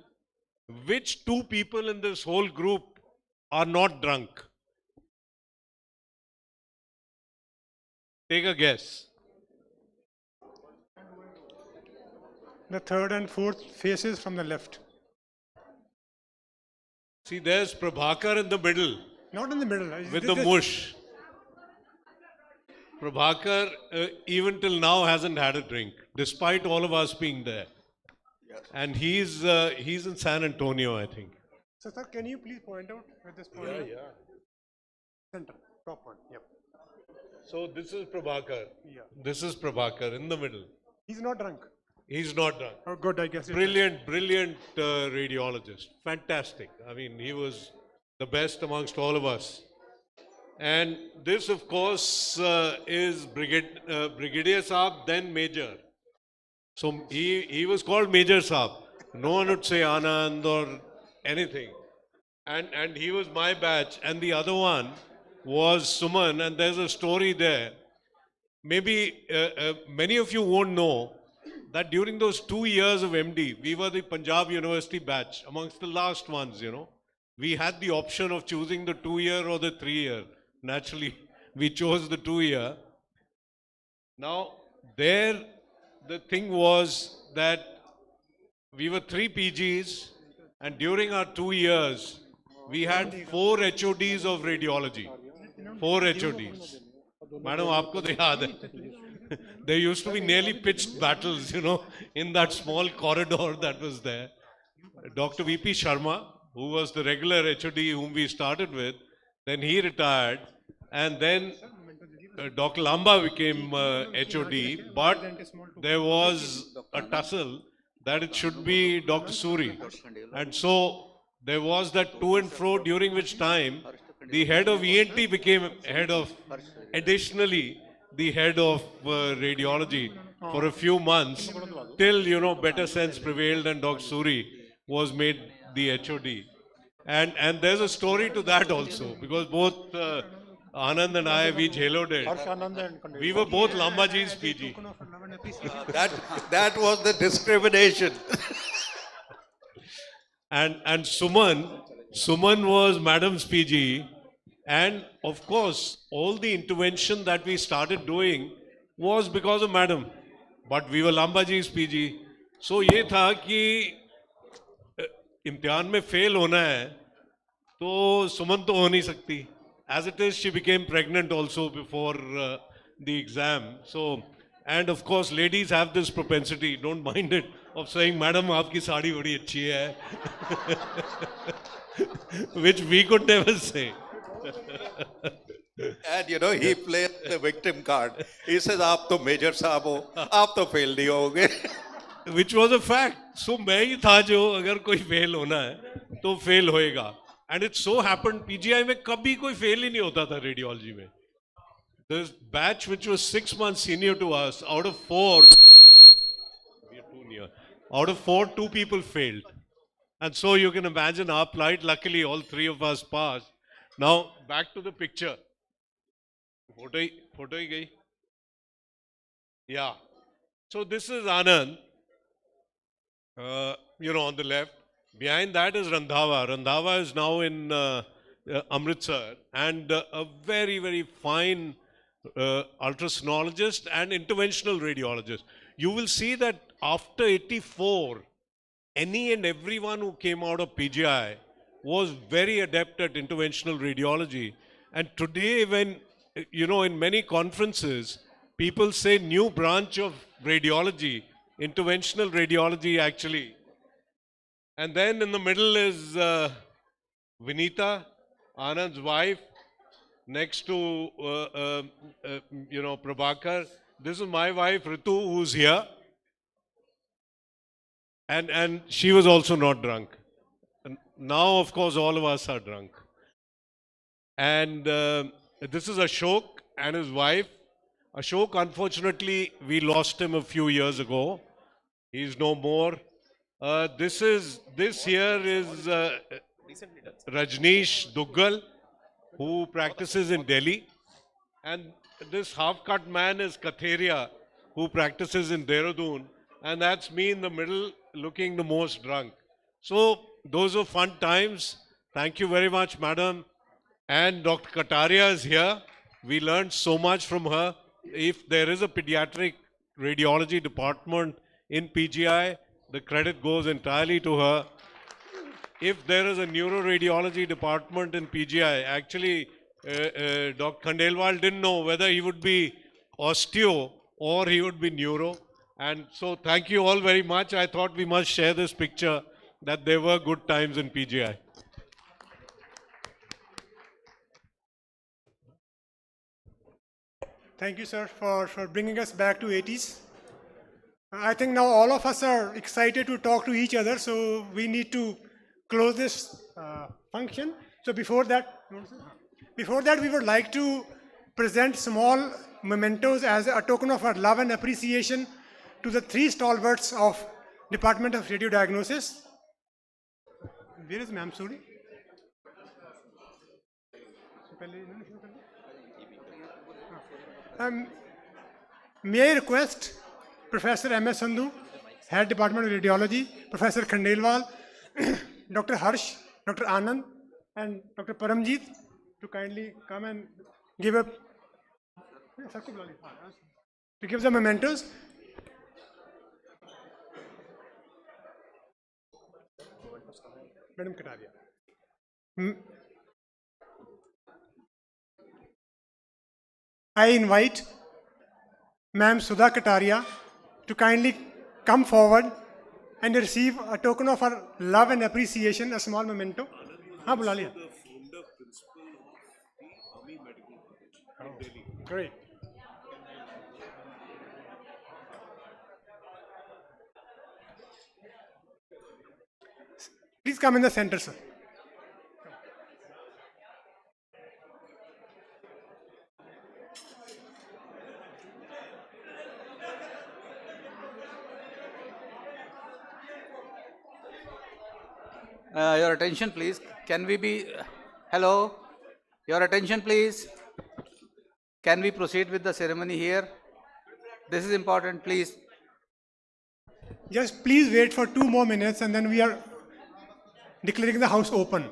which two people in this whole group are not drunk? Take a guess. The third and fourth faces from the left. See, there's Prabhakar in the middle. Not in the middle. With the mush. Prabhakar, even till now, hasn't had a drink, despite all of us being there. Yes. And he's in San Antonio, I think. So, sir, can you please point out where this point? Yeah. Center, top one. Yep. So this is Prabhakar. Yeah. This is Prabhakar in the middle. He's not drunk. He's not drunk. Oh, good, I guess. Brilliant radiologist. Fantastic. I mean, he was the best amongst all of us. And this, of course, is Brigadier Saab, then Major. So he was called Major Saab. No one would say Anand or anything. And he was my batch. And the other one was Suman, and there's a story there. Maybe many of you won't know that during those 2 years of MD, we were the Punjab University batch, amongst the last ones, you know. We had the option of choosing the 2-year or the 3-year. Naturally, we chose the 2-year. Now, there, the thing was that we were 3 PGs, and during our 2 years, we had 4 HODs of radiology. 4 HODs. Madam, aapko to yaad hai. There used to be nearly pitched battles, you know, in that small corridor that was there. Dr. VP Sharma, who was the regular HOD whom we started with, then he retired, and then Dr. Lamba became HOD, but there was a tussle that it should be Dr. Suri. And so there was that to and fro, during which time the head of ENT became head of, additionally, the head of radiology for a few months, till, you know, better sense prevailed and Dr. Suri was made the HOD. And there's a story to that also, because both Anand and I, we jhelod it. We were both Lambaji's PG. That was the discrimination. And Suman was Madam's PG. And of course, all the intervention that we started doing was because of Madam. But we were Lambaji's PG. So ये था कि इम्तिहान में fail होना है तो सुमन तो हो नहीं सकती. As it is, she became pregnant also before the exam. So, and of course, ladies have this propensity, don't mind it, of saying, Madam, aapki saadi badi achhi hai. Which we could never say. And you know, he plays the victim card. He says, "Aap to major saab ho, aap to fail nahi hoge." Which was a fact. So मैं ही था जो अगर कोई fail होना है तो fail होएगा. And it so happened PGI में कभी कोई फेल ही नहीं होता था रेडियोलॉजी में. The batch which was 6 months senior to us, out of 4, we are too near. Out of 4, 2 people failed. And so you can imagine our plight. Luckily, all 3 of us passed. Now, back to the picture. Photo hi gayi? Yeah. So this is Anand, you know, on the left. Behind that is Randhawa. Randhawa is now in Amritsar, and a very, very fine ultrasonologist and interventional radiologist. You will see that after 84, any and everyone who came out of PGI was very adept at interventional radiology. And today, when, you know, in many conferences, people say new branch of radiology, interventional radiology actually. And then in the middle is Vinita, Anand's wife, next to, you know, Prabhakar. This is my wife, Ritu, who's here. And she was also not drunk. And now, of course, all of us are drunk. And this is Ashok and his wife. Ashok, unfortunately, we lost him a few years ago. He's no more. This here is Rajneesh Duggal, who practices in Delhi. And this half-cut man is Katheria, who practices in Dehradun. And that's me in the middle, looking the most drunk. So those were fun times. Thank you very much, madam. And Dr. Kataria is here. We learned so much from her. If there is a pediatric radiology department in PGI, the credit goes entirely to her. If there is a neuroradiology department in PGI, actually, Dr. Khandelwal didn't know whether he would be osteo or he would be neuro. And so thank you all very much. I thought we must share this picture that there were good times in PGI. Thank you, sir, for bringing us back to 80s. I think now all of us are excited to talk to each other, so we need to close this function. So before that, we would like to present small mementos as a token of our love and appreciation to the 3 stalwarts of Department of Radiodiagnosis. Where is Ma'am Suri? May I request Professor M.S. Sandhu, Head Department of Radiology, Professor Khandelwal, Dr. Harsh, Dr. Anand, and Dr. Paramjeet to kindly come and give a to give the mementos. Madam Kataria. I invite Ma'am Sudha Kataria to kindly come forward and receive a token of her love and appreciation, a small memento. हाँ बुला लिया. Great. Please come in the center, sir. Your attention, please. Can we be... Hello? Your attention, please. Can we proceed with the ceremony here? This is important, please. Just please wait for 2 more minutes and then we are declaring the house open.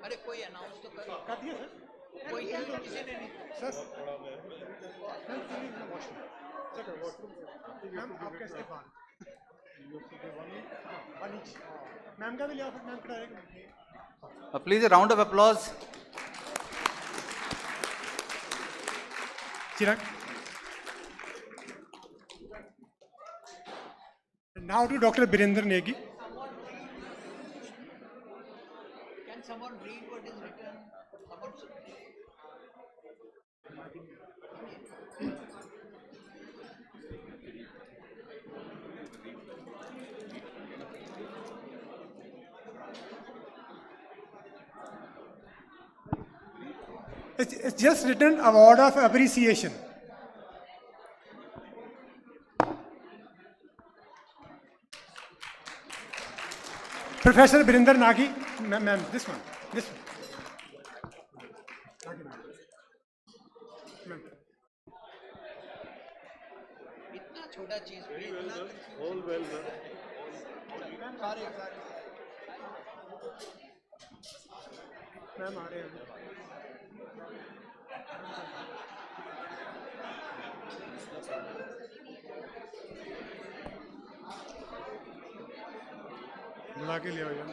अरे कोई announce तो कर कोई किसी ने नहीं ma'am आपका इस्तीफा मैम का भी लिया मैम खड़ा Please, a round of applause. Chirag. Now to Dr. Birender Negi. Can someone read what is written? It's just written award of appreciation. Professor Birinder Nagi, ma'am, this one. इतना छोटा चीज पे इतना all well, सारे ma'am आ रहे हैं बुला के लिया भैया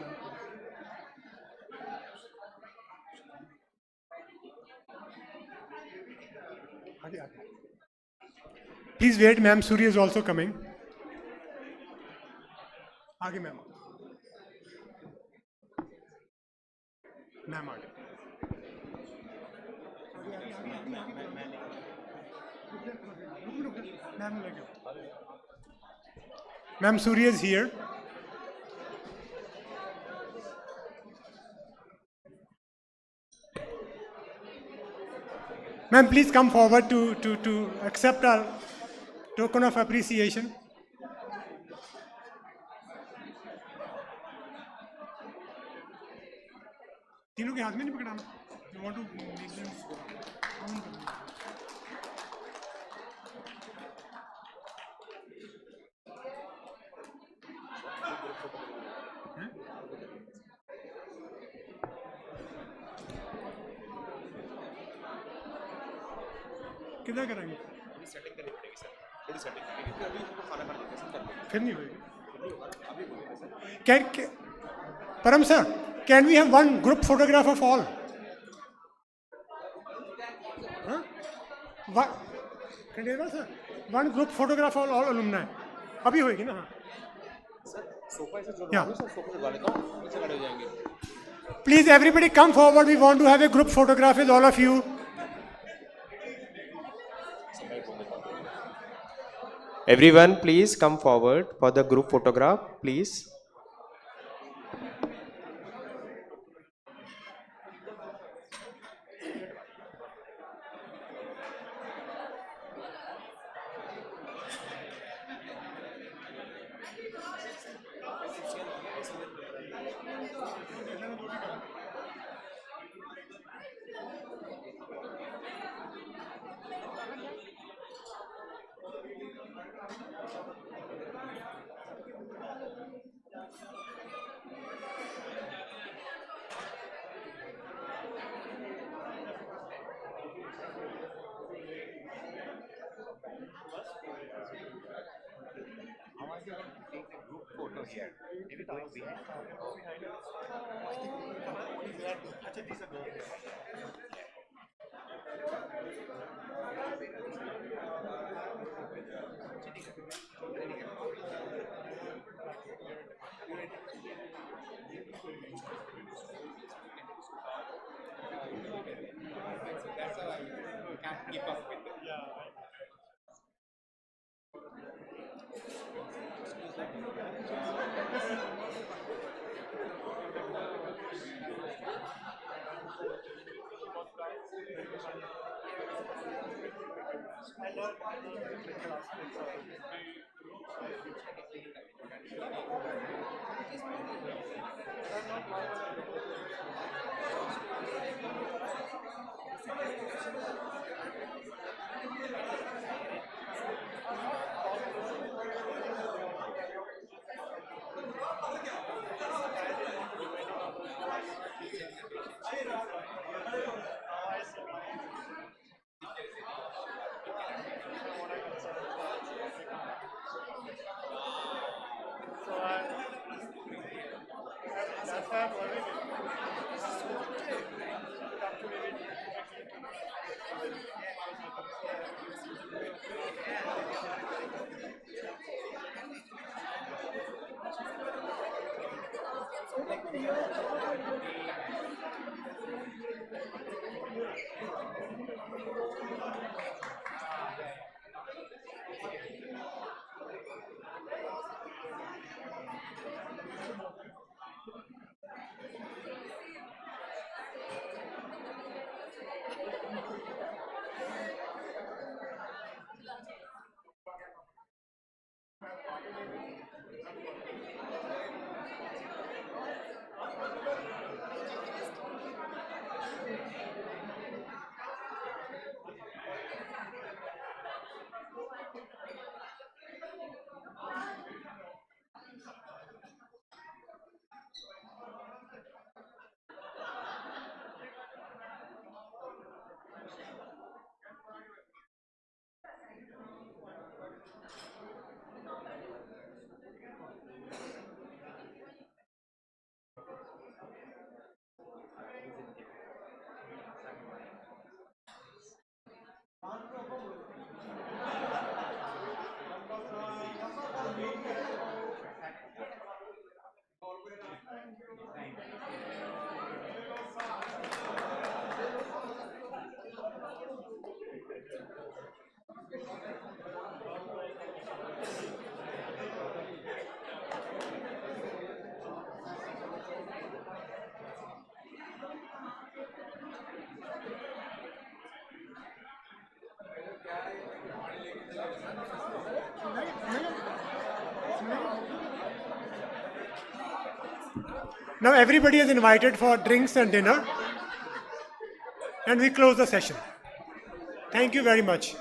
आगे आगे Please wait, ma'am. Suri is also coming. आगे मैम मैम आगे Ma'am Suri is here. Ma'am, please come forward to accept our token of appreciation. तीनों के हाथ में नहीं पकड़ाना. You want to make them count. कितना करेंगे? सेटिंग करनी पड़ेगी सर, थोड़ी सेटिंग करनी क्योंकि अभी उनको खाना खाने के समय फिर नहीं होगी. Param sir, can we have one group photograph of all? Huh? Khandelwal sir, one group photograph of all alumni. अभी होगी ना? सर सोफा से जो Yeah. सर सोफा से डाल देता हूँ, नीचे खड़े हो जाएंगे. Please everybody come forward. We want to have a group photograph with all of you. Everyone, please come forward for the group photograph, please. Now everybody is invited for drinks and dinner, and we close the session. Thank you very much.